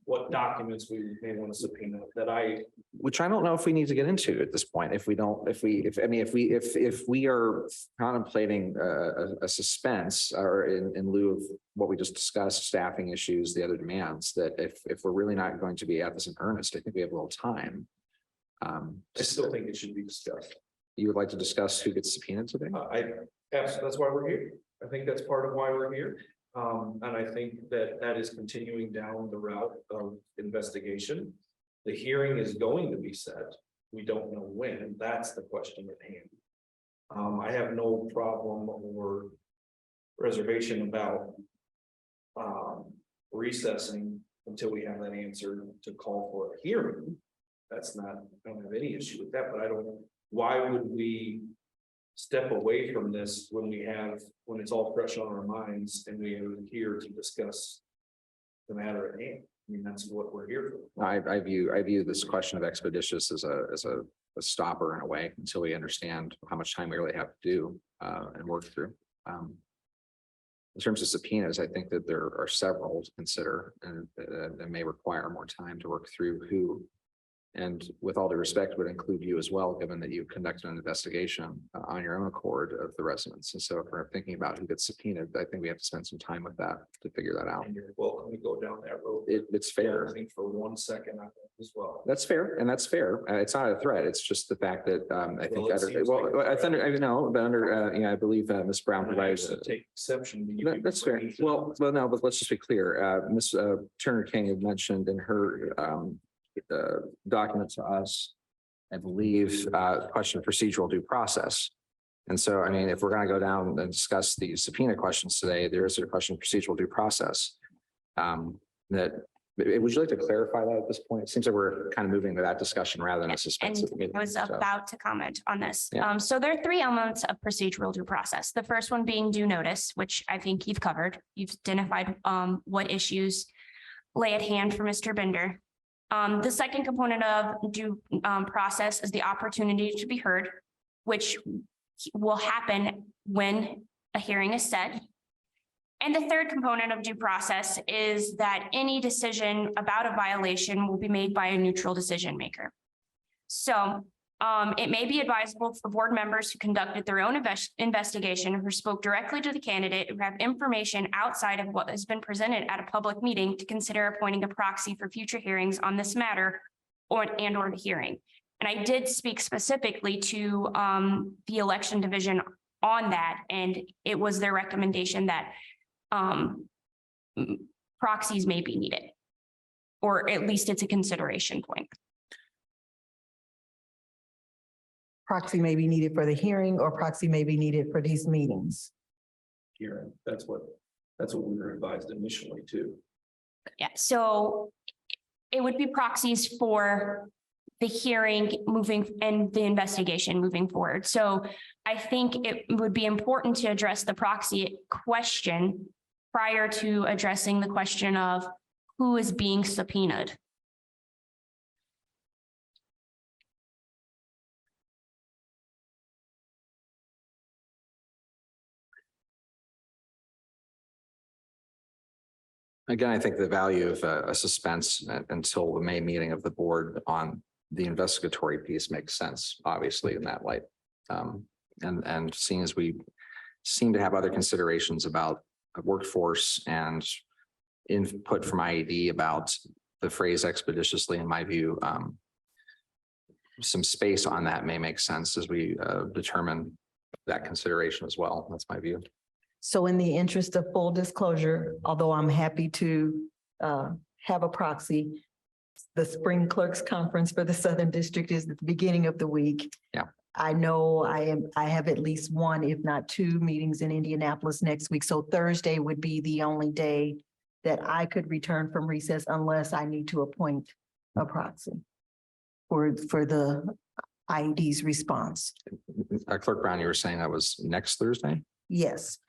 [SPEAKER 1] what documents we may want to subpoena
[SPEAKER 5] Which I don't know if we need to get into at this point. If we are contemplating a suspense or in lieu of what we just discussed, staffing issues, the other demands, that if we're really not going to be at this in earnest, I think we have a little time.
[SPEAKER 1] I still think it should be discussed.
[SPEAKER 5] You would like to discuss who gets subpoenaed today?
[SPEAKER 1] That's why we're here. I think that's part of why we're here. And I think that is continuing down the route of investigation. The hearing is going to be set. We don't know when. That's the question at hand. I have no problem or reservation about recessing until we have an answer to call for a hearing. I don't have any issue with that, but I don't know, why would we step away from this when when it's all fresh on our minds and we are here to discuss the matter at hand. I mean, that's what we're here for.
[SPEAKER 5] I view this question of expeditious as a stopper in a way until we understand how much time we really have to do and work through. In terms of subpoenas, I think that there are several to consider and that may require more time to work through who. And with all due respect, would include you as well, given that you conducted an investigation on your own accord of the residents. And so if we're thinking about who gets subpoenaed, I think we have to spend some time with that to figure that out.
[SPEAKER 1] And you're welcome to go down that road.
[SPEAKER 5] It's fair.
[SPEAKER 1] I think for 1 second as well.
[SPEAKER 5] That's fair, and that's fair. It's not a threat. It's just the fact that I think,
[SPEAKER 1] Well, it seems
[SPEAKER 5] well,
[SPEAKER 1] like-
[SPEAKER 5] I know, but under, I believe Ms. Brown
[SPEAKER 1] And I
[SPEAKER 5] provides.
[SPEAKER 1] actually take exception. to you
[SPEAKER 5] That's fair.
[SPEAKER 1] bringing-
[SPEAKER 5] Well, no, but let's just be clear. Ms. Turner King had mentioned in her document to us, I believe, question of procedural due process. And so, I mean, if we're going to go down and discuss the subpoena questions today, there is a question of procedural due process. Would you like to clarify that at this point? It seems like we're kind of moving to that discussion rather than a suspensive
[SPEAKER 7] And
[SPEAKER 5] meeting.
[SPEAKER 7] I was
[SPEAKER 5] so.
[SPEAKER 7] about to comment on this.
[SPEAKER 5] Yeah.
[SPEAKER 7] So there are three elements of procedural due process. The first one being due notice, which I think you've covered. You've identified what issues lay at hand for Mr. Bender. The second component of due process is the opportunity to be heard, which will happen when a hearing is set. And the third component of due process is that any decision about a violation will be made by a neutral decision maker. So it may be advisable for board members who conducted their own investigation, who spoke directly to the candidate, who have information outside of what has been presented at a public meeting, to consider appointing a proxy for future hearings on this matter or the hearing. And I did speak specifically to the election division on that, and it was their recommendation that proxies may be needed, or at least it's a consideration point.
[SPEAKER 3] Proxy may be needed for the hearing or proxy may be needed for these meetings.
[SPEAKER 1] Hearing. That's what we were advised initially too.
[SPEAKER 7] Yeah, so it would be proxies for the hearing moving and the investigation moving forward. So I think it would be important to address the proxy question prior to addressing the question of who is being subpoenaed.
[SPEAKER 5] Again, I think the value of a suspense until the May meeting of the board on the investigatory piece makes sense, obviously, in that light. And seeing as we seem to have other considerations about workforce and input from IED about the phrase expeditiously, in my view, some space on that may make sense as we determine that consideration as well. That's my view.
[SPEAKER 3] So in the interest of full disclosure, although I'm happy to have a proxy, the Spring Clerks Conference for the Southern District is at the beginning of the week.
[SPEAKER 5] Yeah.
[SPEAKER 3] I know I have at least one, if not two meetings in Indianapolis next week. So Thursday would be the only day that I could return from recess unless I need to appoint a proxy for the IED's response.
[SPEAKER 5] Clerk Brown, you were saying that was next Thursday?
[SPEAKER 3] Yes,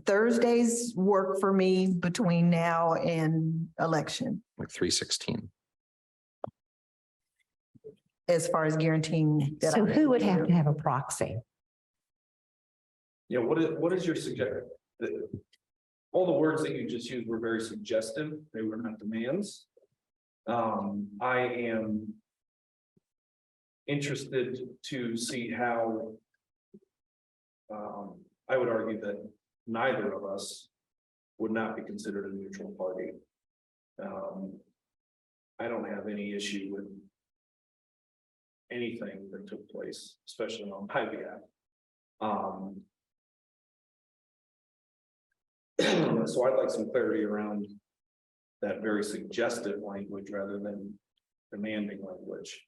[SPEAKER 3] Thursdays work for me between now and election,
[SPEAKER 5] Like 3/16.
[SPEAKER 3] as far as guaranteeing that.
[SPEAKER 2] So who would have to have a proxy?
[SPEAKER 1] Yeah, what is your suggestion? All the words that you just used were very suggestive. They were not demands. I am interested to see how I would argue that neither of us would not be considered a neutral party. I don't have any issue with anything that took place, especially on my behalf. So I'd like some clarity around that very suggestive language rather than demanding language.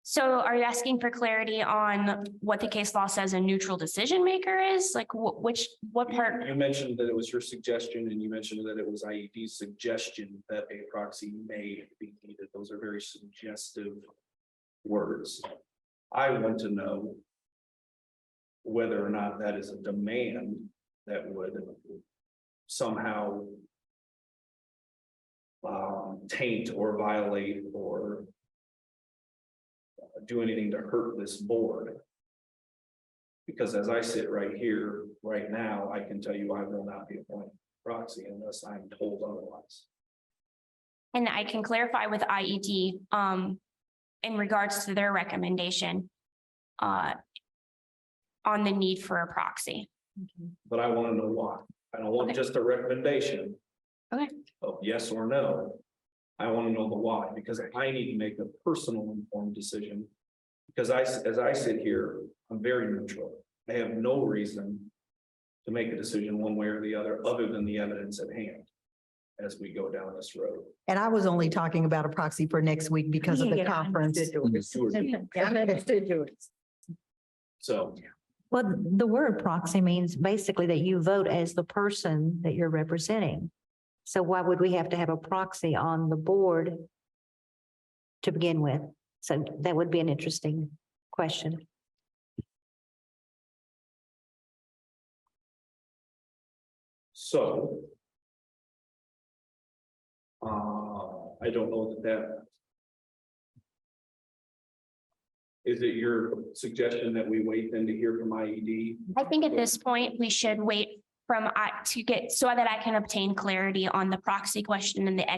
[SPEAKER 7] So are you asking for clarity on what the case law says a neutral decision maker is? Like what part?
[SPEAKER 1] You mentioned that it was your suggestion and you mentioned that it was IED's suggestion that a proxy may be needed. Those are very suggestive words. I want to know whether or not that is a demand that would somehow taint or violate or do anything to hurt this board. Because as I sit right here, right now, I can tell you I will not be appointed proxy unless I'm told otherwise.
[SPEAKER 7] And I can clarify with IED, in regards to their recommendation, on the need for a proxy.
[SPEAKER 1] But I want to know why. I don't want
[SPEAKER 7] Okay.
[SPEAKER 1] just a recommendation.
[SPEAKER 7] Okay.
[SPEAKER 1] Of yes or no. I want to know the why, because I need to make a personal informed decision. Because as I sit here, I'm very neutral. I have no reason to make a decision one way or the other than the evidence at hand as we go down this road.
[SPEAKER 3] And I was only talking about a proxy for next week because of the conference.
[SPEAKER 1] So
[SPEAKER 2] Well, the word proxy means basically that you vote as the person that you're representing. So why would we have to have a proxy on the board to begin with? So that would be an interesting question.
[SPEAKER 1] So. I don't know that. Is it your suggestion that we wait then to hear from IED?
[SPEAKER 7] I think at this point, we should wait from to get so that I can obtain clarity on the proxy question and the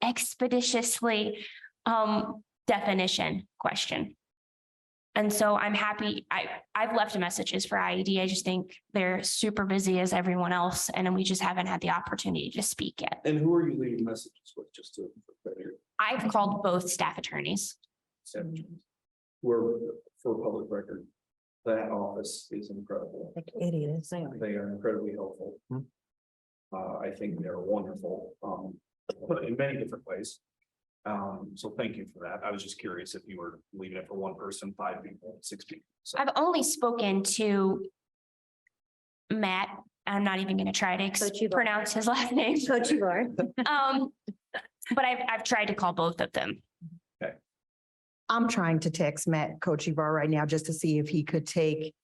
[SPEAKER 7] expeditiously definition question. And so I'm happy, I've left messages for IED. I just think they're super busy as everyone else, and we just haven't had the opportunity to speak yet.
[SPEAKER 1] And who are you leaving messages with, just to?
[SPEAKER 7] I've called both staff attorneys.
[SPEAKER 1] Where, for public record, that office is incredible.
[SPEAKER 3] It is.
[SPEAKER 1] They are incredibly helpful. I think they're wonderful, in many different ways. So thank you for that. I was just curious if you were leaving it for one person, 5 people, 6 people. So
[SPEAKER 7] I've only spoken to Matt. I'm not even going to try to pronounce his last name.
[SPEAKER 6] Coach Yvar.
[SPEAKER 7] But I've tried to call both of them.
[SPEAKER 3] I'm trying to text Matt Kochivar right now just to see if he could take,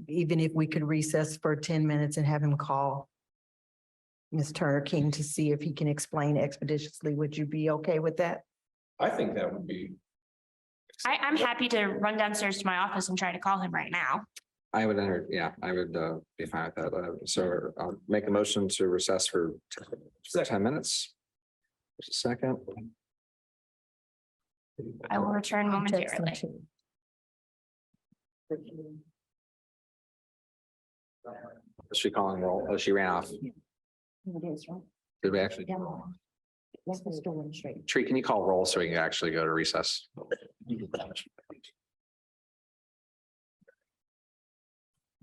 [SPEAKER 3] even if we could recess for 10 minutes and have him call Ms. Turner King to see if he can explain expeditiously. Would you be okay with that?
[SPEAKER 1] I think that would be.
[SPEAKER 7] I'm happy to run downstairs to my office and try to call him right now.
[SPEAKER 5] I would I would be fine with that. So I'll make a motion to recess for 10 minutes. Just a second.
[SPEAKER 7] I will return momentarily.
[SPEAKER 5] Is she calling roll? Oh, she ran off. Did we actually? Tree, can you call roll so we can actually go to recess?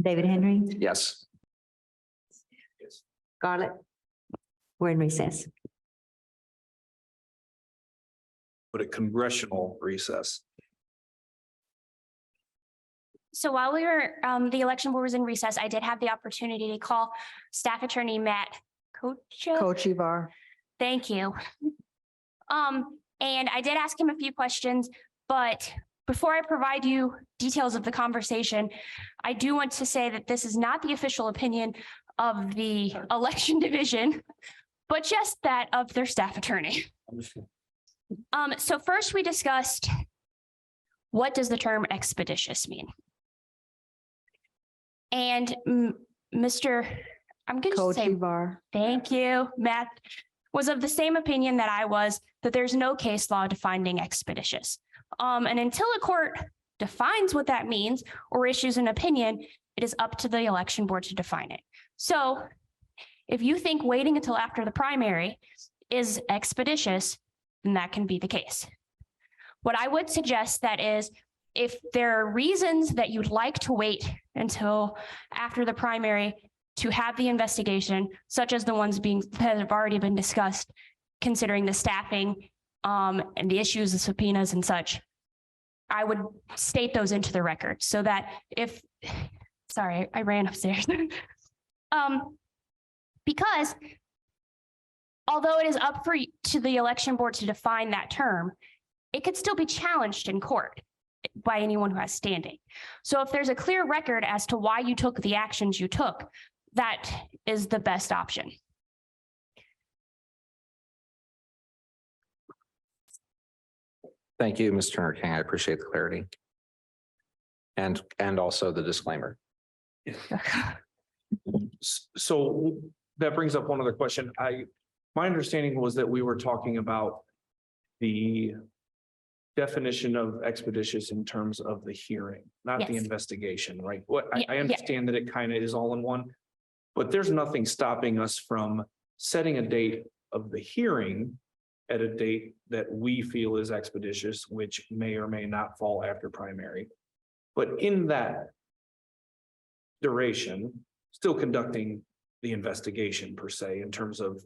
[SPEAKER 2] David Henry,
[SPEAKER 5] Yes.
[SPEAKER 2] Scarlett, we're in recess.
[SPEAKER 1] But a congressional recess.
[SPEAKER 7] So while we were, the election board was in recess, I did have the opportunity to call staff attorney Matt
[SPEAKER 3] Kochivar.
[SPEAKER 7] Thank you. And I did ask him a few questions, but before I provide you details of the conversation, I do want to say that this is not the official opinion of the election division, but just that of their staff attorney. So first we discussed, what does the term expeditious mean? And Mr. I'm going to say,
[SPEAKER 3] Kochivar.
[SPEAKER 7] thank you, Matt, was of the same opinion that I was, that there's no case law defining expeditious. And until a court defines what that means or issues an opinion, it is up to the election board to define it. So if you think waiting until after the primary is expeditious, then that can be the case. What I would suggest that is, if there are reasons that you'd like to wait until after the primary to have the investigation, such as the ones that have already been discussed, considering the staffing and the issues of subpoenas and such, I would state those into the record so that if, sorry, I ran upstairs. Because although it is up to the election board to define that term, it could still be challenged in court. by anyone who has standing. So if there's a clear record as to why you took the actions you took, that is the best option.
[SPEAKER 5] Thank you, Ms. Turner King. I appreciate the clarity. And also the disclaimer.
[SPEAKER 1] So that brings up one other question. My understanding was that we were talking about the definition of expeditious in terms of the hearing, not the
[SPEAKER 7] Yes.
[SPEAKER 1] investigation, right? What I
[SPEAKER 7] Yeah.
[SPEAKER 1] understand that it kind of is all in one, but there's nothing stopping us from setting a date of the hearing at a date that we feel is expeditious, which may or may not fall after primary. But in that duration, still conducting the investigation per se, in terms of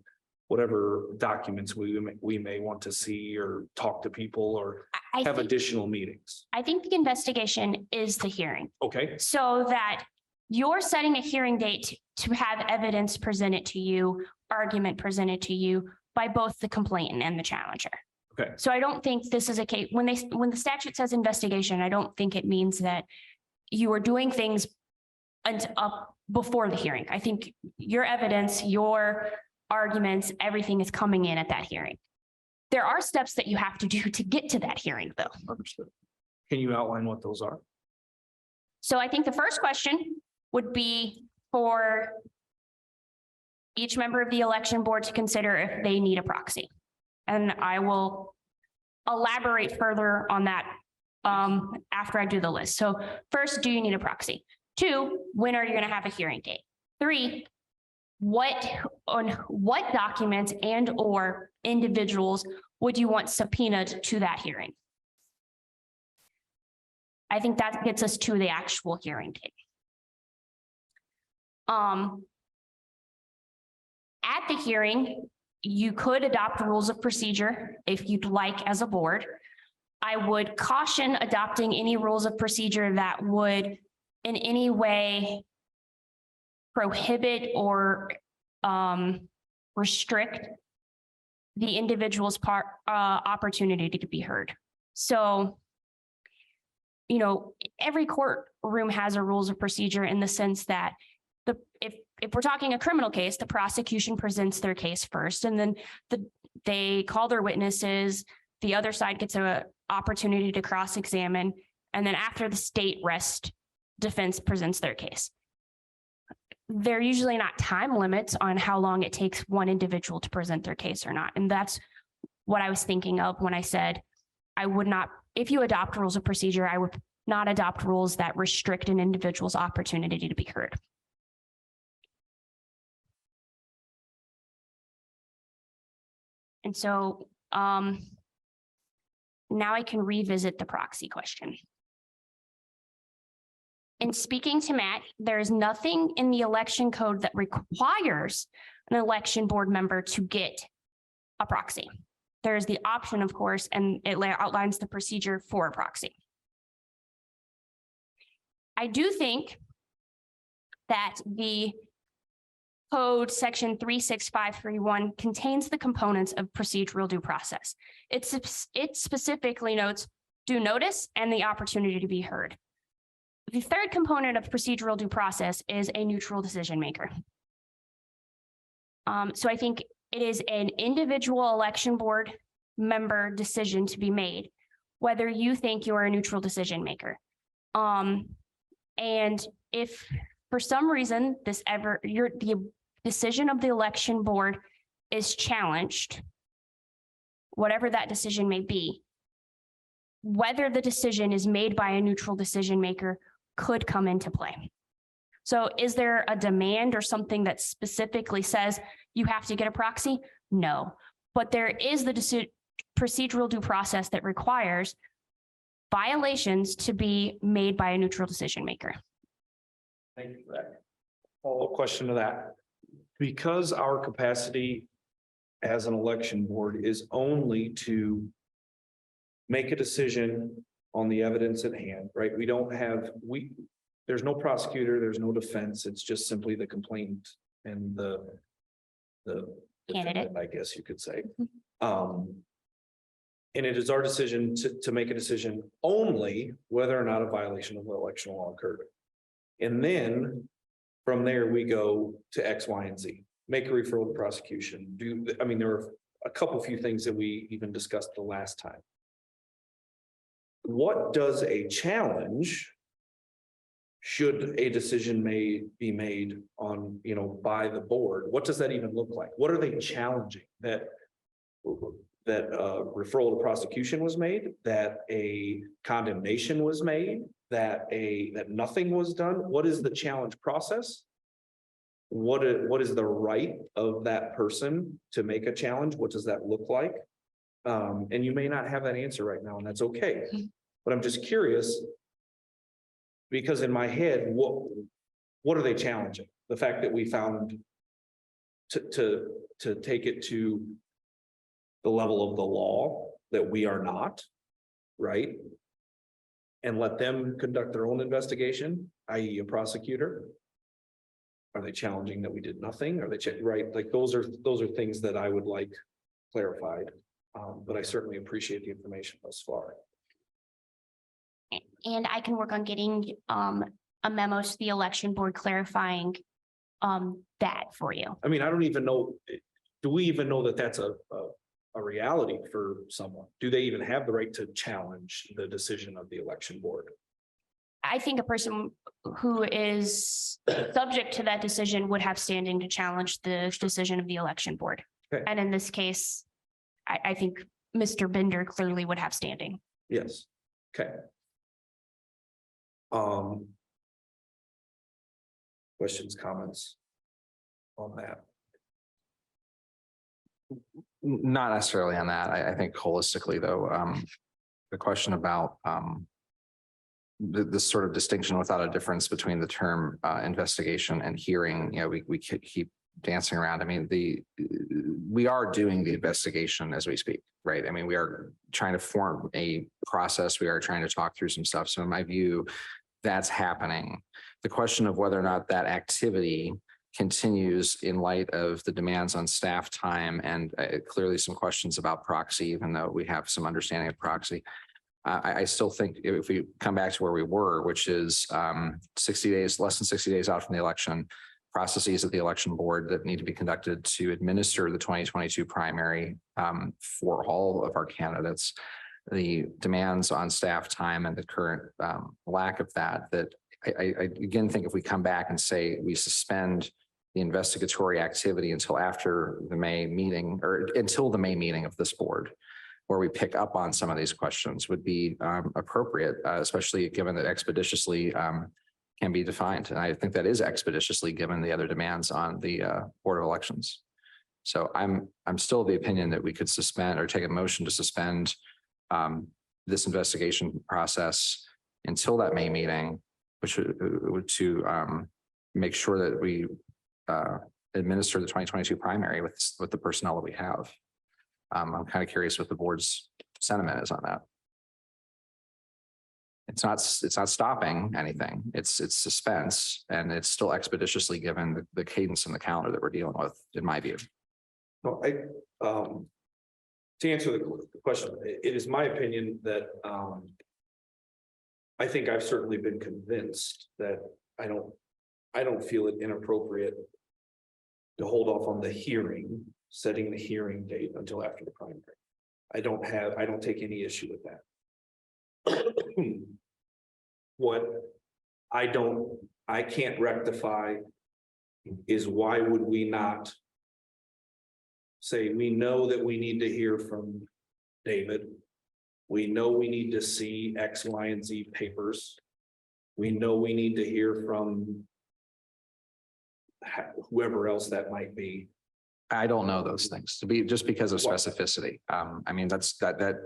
[SPEAKER 1] whatever documents we may want to see or talk to people or
[SPEAKER 7] I
[SPEAKER 1] have
[SPEAKER 7] think,
[SPEAKER 1] additional meetings.
[SPEAKER 7] I think the investigation is the hearing,
[SPEAKER 1] Okay,
[SPEAKER 7] so that you're setting a hearing date to have evidence presented to you, argument presented to you by both the complainant and the challenger.
[SPEAKER 1] okay,
[SPEAKER 7] So I don't think this is a case, when the statute says investigation, I don't think it means that you are doing things up before the hearing. I think your evidence, your arguments, everything is coming in at that hearing. There are steps that you have to do to get to that hearing, though.
[SPEAKER 1] understood. Can you outline what those are?
[SPEAKER 7] So I think the first question would be for each member of the election board to consider if they need a proxy. And I will elaborate further on that after I do the list. So first, do you need a proxy? 2, when are you going to have a hearing date? 3, what documents and or individuals would you want subpoenaed to that hearing? I think that gets us to the actual hearing date. At the hearing, you could adopt rules of procedure if you'd like as a board. I would caution adopting any rules of procedure that would in any way prohibit or restrict the individual's opportunity to be heard. So, you know, every courtroom has a rules of procedure in the sense that if we're talking a criminal case, the prosecution presents their case first, and then they call their witnesses. The other side gets an opportunity to cross-examine, and then after the state rest defense presents their case. They're usually not time limits on how long it takes one individual to present their case or not, and that's what I was thinking of when I said I would not. If you adopt rules of procedure, I would not adopt rules that restrict an individual's opportunity to be heard. And so now I can revisit the proxy question. In speaking to Matt, there is nothing in the election code that requires an election board member to get a proxy. There's the option, of course, and it outlines the procedure for a proxy. I do think that the Code section 36531 contains the components of procedural due process. It specifically notes due notice and the opportunity to be heard. The third component of procedural due process is a neutral decision maker. So I think it is an individual election board member decision to be made, whether you think you're a neutral decision maker. And if for some reason the decision of the election board is challenged, whatever that decision may be, whether the decision is made by a neutral decision maker could come into play. So is there a demand or something that specifically says you have to get a proxy? No, but there is the procedural due process that requires violations to be made by a neutral decision maker.
[SPEAKER 1] Thank you for that. Follow-up question to that. Because our capacity as an election board is only to make a decision on the evidence at hand, right? We don't have, there's no prosecutor, there's no defense. It's just simply the complainant and the
[SPEAKER 7] Candidate.
[SPEAKER 1] defendant, I guess you could say. And it is our decision to make a decision only whether or not a violation of the election law occurred. And then from there, we go to X, Y, and Z, make a referral to prosecution. There are a few things that we even discussed the last time. What does a challenge, should a decision be made on, by the board, what does that even look like? What are they challenging? That referral to prosecution was made, that a condemnation was made, that nothing was done? What is the challenge process? What is the right of that person to make a challenge? What does that look like? And you may not have that answer right now, and that's okay. But I'm just curious, because in my head, what are they challenging? The fact that we found to take it to the level of the law that we are not, right? And let them conduct their own investigation, i.e. a prosecutor. Are they challenging that we did nothing? Are they right? Like those are things that I would like clarified. But I certainly appreciate the information thus far.
[SPEAKER 7] And I can work on getting a memo to the election board clarifying that for you.
[SPEAKER 1] I don't even know, do we even know that that's a reality for someone? Do they even have the right to challenge the decision of the election board?
[SPEAKER 7] I think a person who is subject to that decision would have standing to challenge the decision of the election board.
[SPEAKER 1] Okay.
[SPEAKER 7] And in this case, I think Mr. Bender clearly would have standing.
[SPEAKER 1] Yes. Okay. Questions, comments on that?
[SPEAKER 5] Not necessarily on that. I think holistically though, the question about this sort of distinction without a difference between the term investigation and hearing, we keep dancing around. We are doing the investigation as we speak, right? We are trying to form a process. We are trying to talk through some stuff. So in my view, that's happening. The question of whether or not that activity continues in light of the demands on staff time and clearly some questions about proxy, even though we have some understanding of proxy. I still think if we come back to where we were, which is 60 days, less than 60 days out from the election, processes at the election board that need to be conducted to administer the 2022 primary for all of our candidates, the demands on staff time and the current lack of that I again think if we come back and say we suspend the investigatory activity until after the May meeting or until the May meeting of this board, where we pick up on some of these questions would be appropriate, especially given that expeditiously can be defined. And I think that is expeditiously given the other demands on the Board of Elections. So I'm still of the opinion that we could suspend or take a motion to suspend this investigation process until that May meeting, which would to make sure that we administer the 2022 primary with the personnel that we have. I'm kind of curious what the board's sentiment is on that. It's not stopping anything. It's suspense, and it's still expeditiously given the cadence and the calendar that we're dealing with, in my view.
[SPEAKER 1] No, to answer the question, it is my opinion that I think I've certainly been convinced that I don't feel it inappropriate to hold off on the hearing, setting the hearing date until after the primary. I don't take any issue with that. What I can't rectify is why would we not say, we know that we need to hear from David. We know we need to see X, Y, and Z papers. We know we need to hear from whoever else that might be.
[SPEAKER 5] I don't know those things just because of specificity. That's that.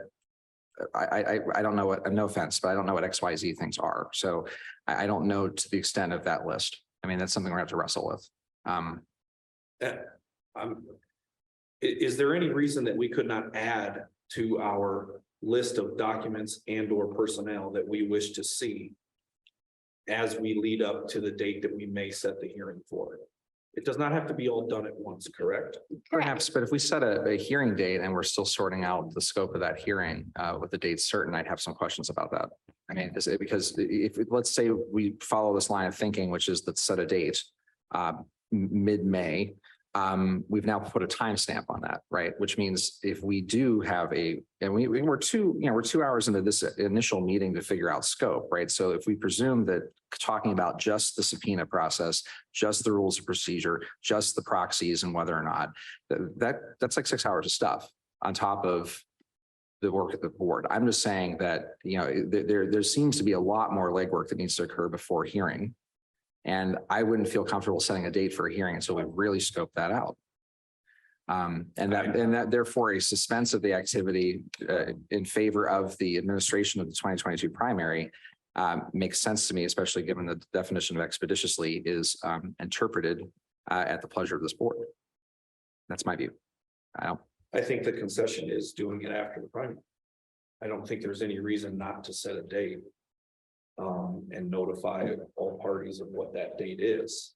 [SPEAKER 5] I don't know what, no offense, but I don't know what XYZ things are. So I don't know to the extent of that list. That's something we're going to have to wrestle with.
[SPEAKER 1] Is there any reason that we could not add to our list of documents and or personnel that we wish to see as we lead up to the date that we may set the hearing for? It does not have to be all done at once, correct?
[SPEAKER 5] Perhaps, but if we set a hearing date and we're still sorting out the scope of that hearing with the date certain, I'd have some questions about that. I mean, because if, let's say we follow this line of thinking, which is let's set a date mid-May. We've now put a timestamp on that, right? Which means if we do have and we're 2 hours into this initial meeting to figure out scope, right? So if we presume that talking about just the subpoena process, just the rules of procedure, just the proxies and whether or not that's like 6 hours of stuff on top of the work of the board. I'm just saying that, there seems to be a lot more legwork that needs to occur before hearing. And I wouldn't feel comfortable setting a date for a hearing until we really scope that out. And that therefore a suspense of the activity in favor of the administration of the 2022 primary makes sense to me, especially given the definition of expeditiously is interpreted at the pleasure of this board. That's my view.
[SPEAKER 1] I think the concession is doing it after the primary. I don't think there's any reason not to set a date. And notify all parties of what that date is.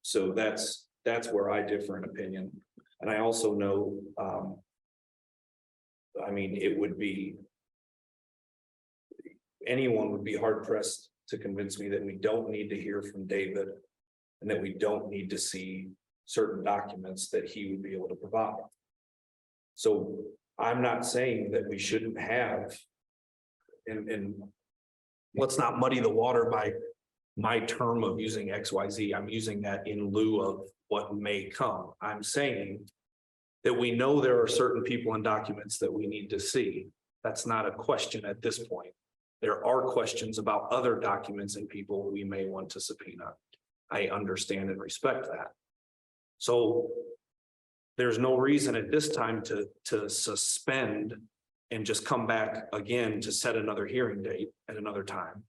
[SPEAKER 1] So that's where I differ in opinion. And I also know, I mean, anyone would be hard pressed to convince me that we don't need to hear from David and that we don't need to see certain documents that he would be able to provide. So I'm not saying that we shouldn't have, and let's not muddy the water by my term of using XYZ. I'm using that in lieu of what may come. I'm saying that we know there are certain people and documents that we need to see. That's not a question at this point. There are questions about other documents and people we may want to subpoena. I understand and respect that. So there's no reason at this time to suspend and just come back again to set another hearing date at another time.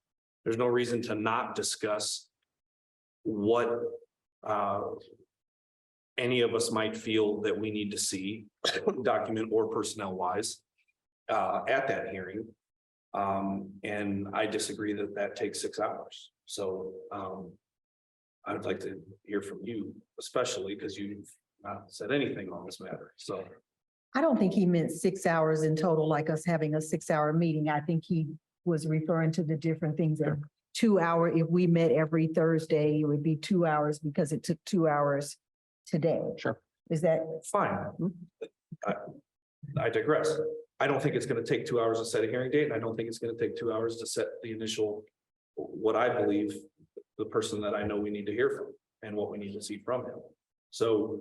[SPEAKER 1] There's no reason to not discuss what any of us might feel that we need to see, document or personnel wise, at that hearing. And I disagree that that takes 6 hours. So I would like to hear from you, especially because you've not said anything on this matter. So
[SPEAKER 3] I don't think he meant 6 hours in total, like us having a 6-hour meeting. I think he was referring to the different things. Sure. 2 hour, if we met every Thursday, it would be 2 hours because it took 2 hours today.
[SPEAKER 5] Sure.
[SPEAKER 3] Is that
[SPEAKER 1] fine? I digress. I don't think it's going to take 2 hours to set a hearing date. And I don't think it's going to take 2 hours to set the initial, what I believe the person that I know we need to hear from and what we need to see from him. So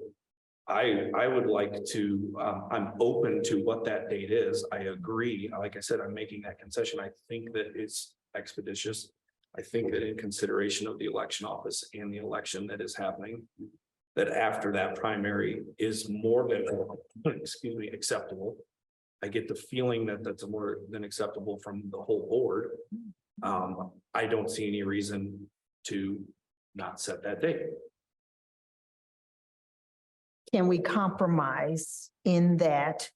[SPEAKER 1] I would like to, I'm open to what that date is. I agree. Like I said, I'm making that concession. I think that it's expeditious. I think that in consideration of the election office and the election that is happening, that after that primary is more than, excuse me, acceptable. I get the feeling that that's more than acceptable from the whole board. I don't see any reason to not set that date.
[SPEAKER 3] Can we compromise in that?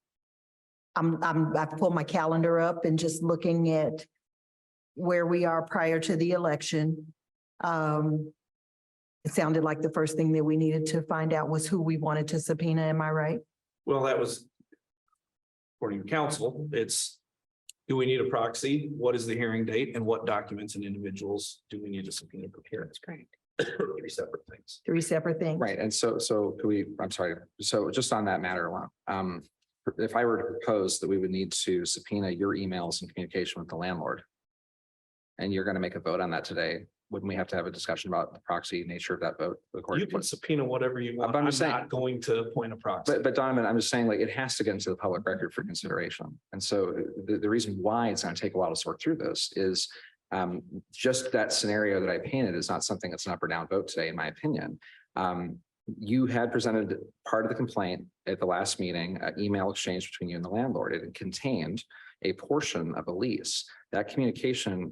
[SPEAKER 3] I've pulled my calendar up and just looking at where we are prior to the election. It sounded like the first thing that we needed to find out was who we wanted to subpoena. Am I right?
[SPEAKER 1] Well, that was according to council. It's, do we need a proxy? What is the hearing date? And what documents and individuals do we need to subpoena for hearing? That's great. 3 separate things.
[SPEAKER 3] 3 separate things.
[SPEAKER 5] Right. And so could we, I'm sorry. So just on that matter alone, if I were to propose that we would need to subpoena your emails and communication with the landlord, and you're going to make a vote on that today, wouldn't we have to have a discussion about the proxy nature of that vote?
[SPEAKER 1] You can subpoena whatever you want.
[SPEAKER 5] But I'm
[SPEAKER 1] I'm
[SPEAKER 5] saying-
[SPEAKER 1] not going to appoint a proxy.
[SPEAKER 5] But Donovan, I'm just saying, like, it has to get into the public record for consideration. And so the reason why it's going to take a while to sort through this is just that scenario that I painted is not something that's an up or down vote today, in my opinion. You had presented part of the complaint at the last meeting, an email exchange between you and the landlord. It contained a portion of a lease. That communication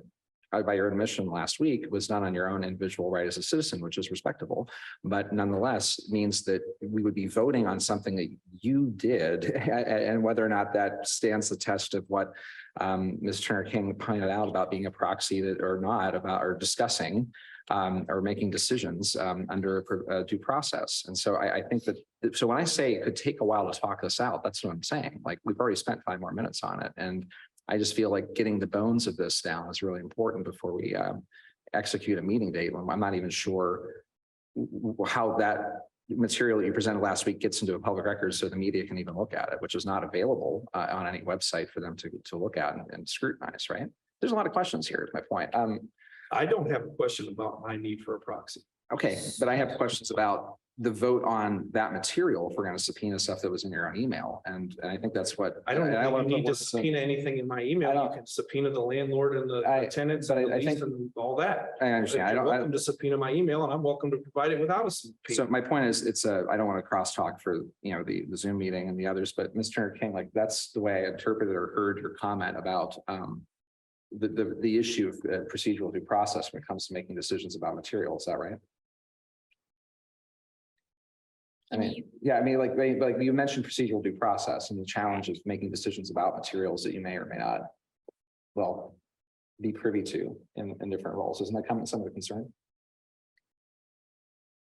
[SPEAKER 5] by your admission last week was done on your own individual right as a citizen, which is respectable, but nonetheless means that we would be voting on something that you did, and whether or not that stands the test of what Ms. Turner King pointed out about being a proxy that or not about or discussing or making decisions under a due process. And so I think that, so when I say it could take a while to talk this out, that's what I'm saying. Like, we've already spent 5 more minutes on it. And I just feel like getting the bones of this down is really important before we execute a meeting date. When I'm not even sure how that material that you presented last week gets into a public record so the media can even look at it, which is not available on any website for them to look at and scrutinize, right? There's a lot of questions here, is my point.
[SPEAKER 1] I don't have a question about my need for a proxy.
[SPEAKER 5] Okay, but I have questions about the vote on that material if we're going to subpoena stuff that was in your own email. And I think that's what.
[SPEAKER 1] I don't
[SPEAKER 5] and
[SPEAKER 1] think
[SPEAKER 5] wanna
[SPEAKER 1] you need
[SPEAKER 5] put
[SPEAKER 1] to
[SPEAKER 5] what's-
[SPEAKER 1] subpoena anything in my
[SPEAKER 5] I
[SPEAKER 1] email.
[SPEAKER 5] don't-
[SPEAKER 1] You can subpoena the landlord and the tenants
[SPEAKER 5] but
[SPEAKER 1] and the
[SPEAKER 5] I
[SPEAKER 1] lease
[SPEAKER 5] think-
[SPEAKER 1] and all that.
[SPEAKER 5] I understand.
[SPEAKER 1] You're welcome to subpoena my email, and I'm welcome to provide it without a
[SPEAKER 5] So
[SPEAKER 1] subpoena.
[SPEAKER 5] my point is, I don't want to crosstalk for, the Zoom meeting and the others, but Mr. King, like, that's the way I interpreted or heard your comment about the issue of procedural due process when it comes to making decisions about material. Is that right? I mean, yeah, I mean, like you mentioned procedural due process and the challenge of making decisions about materials that you may or may not, well, be privy to in different roles. Isn't that some of the concern?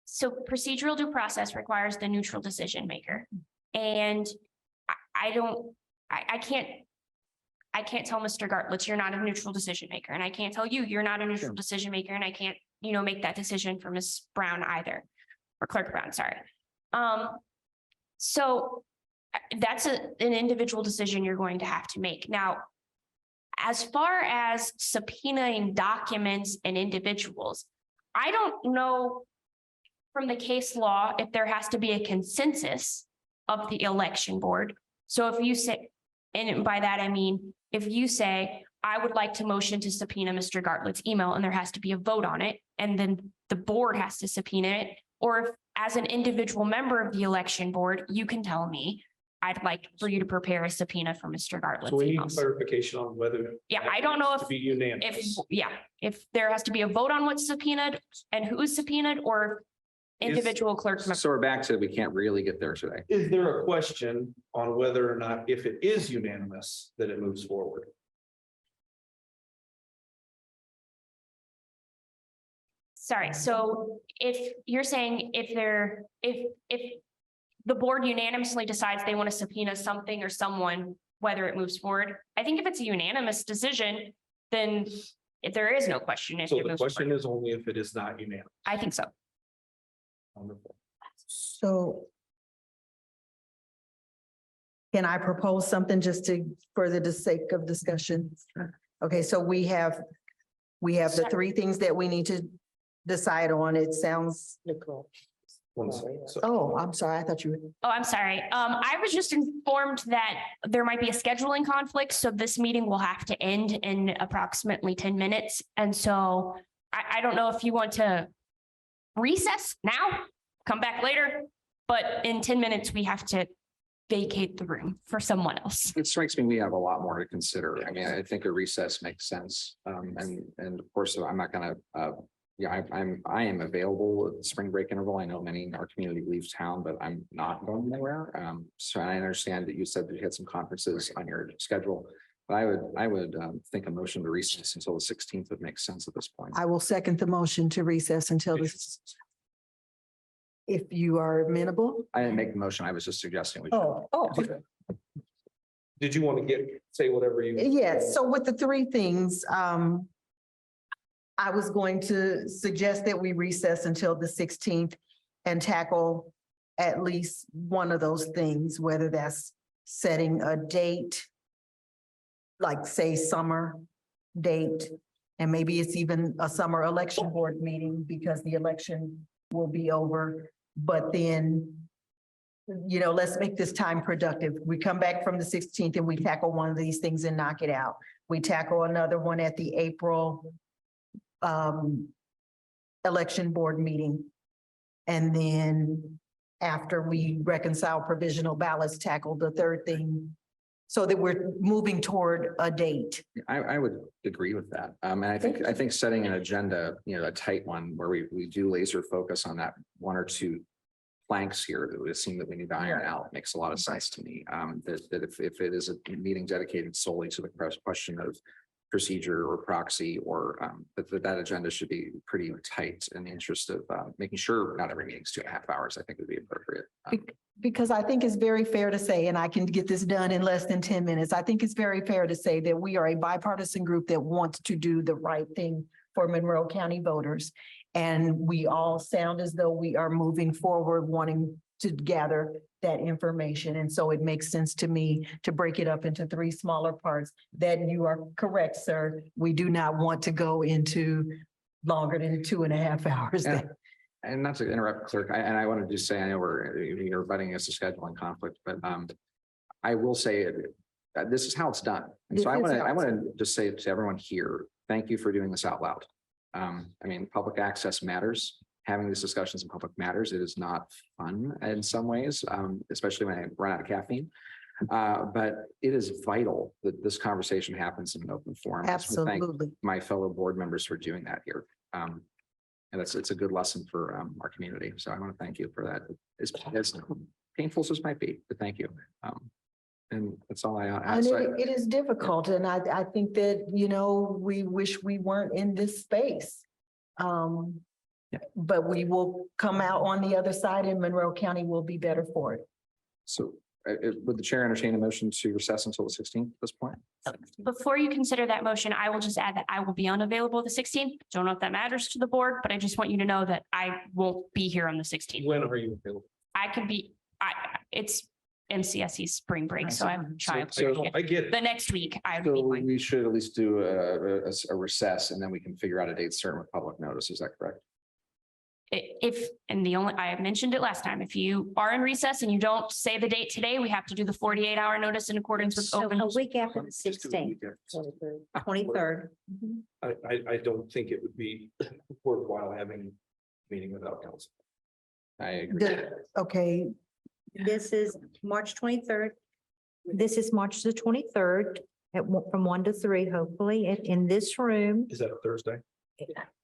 [SPEAKER 7] So procedural due process requires the neutral decision maker. And I can't tell Mr. Gartlitz, you're not a neutral decision maker. And I can't tell you, you're not a neutral decision maker. And I can't, make that decision for Ms. Brown either, or Clerk Brown, sorry. So that's an individual decision you're going to have to make. Now, as far as subpoenaing documents and individuals, I don't know from the case law if there has to be a consensus of the election board. So if you say, and by that I mean, if you say, I would like to motion to subpoena Mr. Gartlett's email, and there has to be a vote on it, and then the board has to subpoena it, or if as an individual member of the election board, you can tell me, I'd like for you to prepare a subpoena for Mr. Gartlett's
[SPEAKER 1] So we need
[SPEAKER 7] emails.
[SPEAKER 1] clarification on whether.
[SPEAKER 7] Yeah, I don't know
[SPEAKER 1] to be unanimous.
[SPEAKER 7] if there has to be a vote on what's subpoenaed and who is subpoenaed, or individual clerk.
[SPEAKER 5] So we're back to, we can't really get there today.
[SPEAKER 1] Is there a question on whether or not, if it is unanimous, that it moves forward?
[SPEAKER 7] Sorry, so if you're saying if the board unanimously decides they want to subpoena something or someone, whether it moves forward, I think if it's a unanimous decision, then if there is no question. If
[SPEAKER 1] So
[SPEAKER 7] it
[SPEAKER 1] the
[SPEAKER 7] moves
[SPEAKER 1] question
[SPEAKER 7] forward.
[SPEAKER 1] is only if it is not unanimous.
[SPEAKER 7] I think so.
[SPEAKER 1] Wonderful.
[SPEAKER 3] So can I propose something just to further the sake of discussion? Okay, so we have the 3 things that we need to decide on. It sounds,
[SPEAKER 1] One second. So
[SPEAKER 3] oh, I'm sorry. I thought you were.
[SPEAKER 7] Oh, I'm sorry. I was just informed that there might be a scheduling conflict, so this meeting will have to end in approximately 10 minutes. And so I don't know if you want to recess now, come back later, but in 10 minutes, we have to vacate the room for someone else.
[SPEAKER 5] It strikes me, we have a lot more to consider. I mean, I think a recess makes sense. And of course, I'm not gonna, I am available at the spring break interval. I know many in our community leaves town, but I'm not going anywhere. So I understand that you said that you had some conferences on your schedule. But I would think a motion to recess until the 16th would make sense at this point.
[SPEAKER 3] I will second the motion to recess until this. If you are amenable.
[SPEAKER 5] I didn't make the motion. I was just suggesting. we should.
[SPEAKER 3] Oh.
[SPEAKER 1] did you want to say whatever you?
[SPEAKER 3] Yes, so with the 3 things, I was going to suggest that we recess until the 16th and tackle at least one of those things, whether that's setting a date, like say summer date, and maybe it's even a summer election board meeting because the election will be over. But then, let's make this time productive. We come back from the 16th and we tackle one of these things and knock it out. We tackle another one at the April election board meeting. And then after we reconcile provisional ballots, tackle the 3rd thing so that we're moving toward a date.
[SPEAKER 5] I would agree with that. And I think setting an agenda, a tight one where we do laser focus on that 1 or 2 planks here that would seem that we need to iron out makes a lot of sense to me. That if it is a meeting dedicated solely to the question of procedure or proxy or that agenda should be pretty tight in the interest of making sure not every meeting's 2.5 hours, I think would be appropriate.
[SPEAKER 3] Because I think it's very fair to say, and I can get this done in less than 10 minutes. I think it's very fair to say that we are a bipartisan group that wants to do the right thing for Monroe County voters. And we all sound as though we are moving forward, wanting to gather that information. And so it makes sense to me to break it up into 3 smaller parts. That you are correct, sir. We do not want to go into longer than 2.5 hours.
[SPEAKER 5] Yeah. And not to interrupt, clerk, and I want to just say, I know you're butting us a scheduling conflict, but I will say that this is how it's done. And so I want to just say to everyone here, thank you for doing this out loud. I mean, public access matters. Having these discussions in public matters. It is not fun in some ways, especially when I run out of caffeine. But it is vital that this conversation happens in an open forum. I just wanna thank
[SPEAKER 3] Absolutely.
[SPEAKER 5] my fellow board members for doing that here. And it's a good lesson for our community. So I want to thank you for that. As painful as this might be, but thank you. And that's all I
[SPEAKER 3] And
[SPEAKER 5] ask.
[SPEAKER 3] it is difficult. And I think that, you know, we wish we weren't in this space. But we will come out on the other side and Monroe County will be better for it.
[SPEAKER 5] So would the chair entertain a motion to recess until the 16th at this point?
[SPEAKER 7] Before you consider that motion, I will just add that I will be unavailable the 16th. Don't know if that matters to the board, but I just want you to know that I won't be here on the 16th.
[SPEAKER 1] When are you available?
[SPEAKER 7] I could be, it's MCSE's spring break, so I'm trying.
[SPEAKER 1] I get it.
[SPEAKER 7] The next week, I would
[SPEAKER 5] So
[SPEAKER 7] be going.
[SPEAKER 5] we should at least do a recess and then we can figure out a date certain with public notice. Is that correct?
[SPEAKER 7] And I mentioned it last time, if you are in recess and you don't say the date today, we have to do the 48-hour notice in accordance with
[SPEAKER 2] So
[SPEAKER 7] open.
[SPEAKER 2] a week after the 16th, 23rd.
[SPEAKER 1] I don't think it would be worthwhile having a meeting without council.
[SPEAKER 5] I agree.
[SPEAKER 3] Okay,
[SPEAKER 2] This is March 23rd. This is March the 23rd from 1 to 3, hopefully, in this room.
[SPEAKER 1] Is that a Thursday?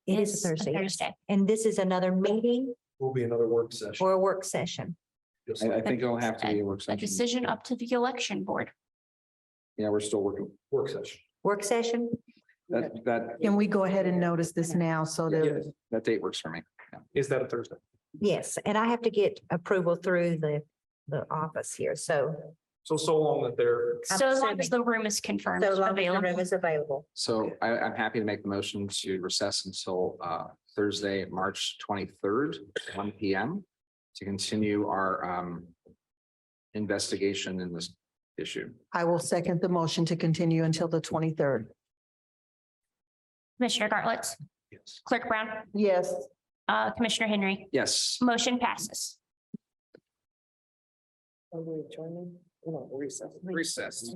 [SPEAKER 2] It is
[SPEAKER 7] It's
[SPEAKER 2] a Thursday. yes.
[SPEAKER 7] Thursday.
[SPEAKER 2] And this is another meeting
[SPEAKER 1] Will be another work session.
[SPEAKER 2] or a work session.
[SPEAKER 1] Just
[SPEAKER 5] I
[SPEAKER 1] like
[SPEAKER 5] think it'll have to be a work
[SPEAKER 7] A
[SPEAKER 5] session.
[SPEAKER 7] decision up to the election board.
[SPEAKER 5] Yeah, we're still working.
[SPEAKER 1] work session.
[SPEAKER 2] Work session?
[SPEAKER 5] That
[SPEAKER 3] can we go ahead and notice this now so that,
[SPEAKER 5] that date works for me. Yeah.
[SPEAKER 1] Is that a Thursday?
[SPEAKER 2] Yes, and I have to get approval through the office here, so
[SPEAKER 1] So long that they're,
[SPEAKER 2] I'm
[SPEAKER 7] So as long as
[SPEAKER 2] assuming-
[SPEAKER 7] the room is confirmed
[SPEAKER 2] so long as the
[SPEAKER 7] available.
[SPEAKER 2] room is available.
[SPEAKER 5] So I'm happy to make the motion to recess until Thursday, March 23rd, 1 p.m. to continue our investigation in this issue.
[SPEAKER 3] I will second the motion to continue until the 23rd.
[SPEAKER 7] Commissioner Gartlett,
[SPEAKER 1] yes.
[SPEAKER 7] Clerk Brown,
[SPEAKER 3] Yes.
[SPEAKER 7] Commissioner Henry,
[SPEAKER 5] Yes.
[SPEAKER 7] motion passes.
[SPEAKER 4] Are we adjourning? No, recess.
[SPEAKER 5] Recess.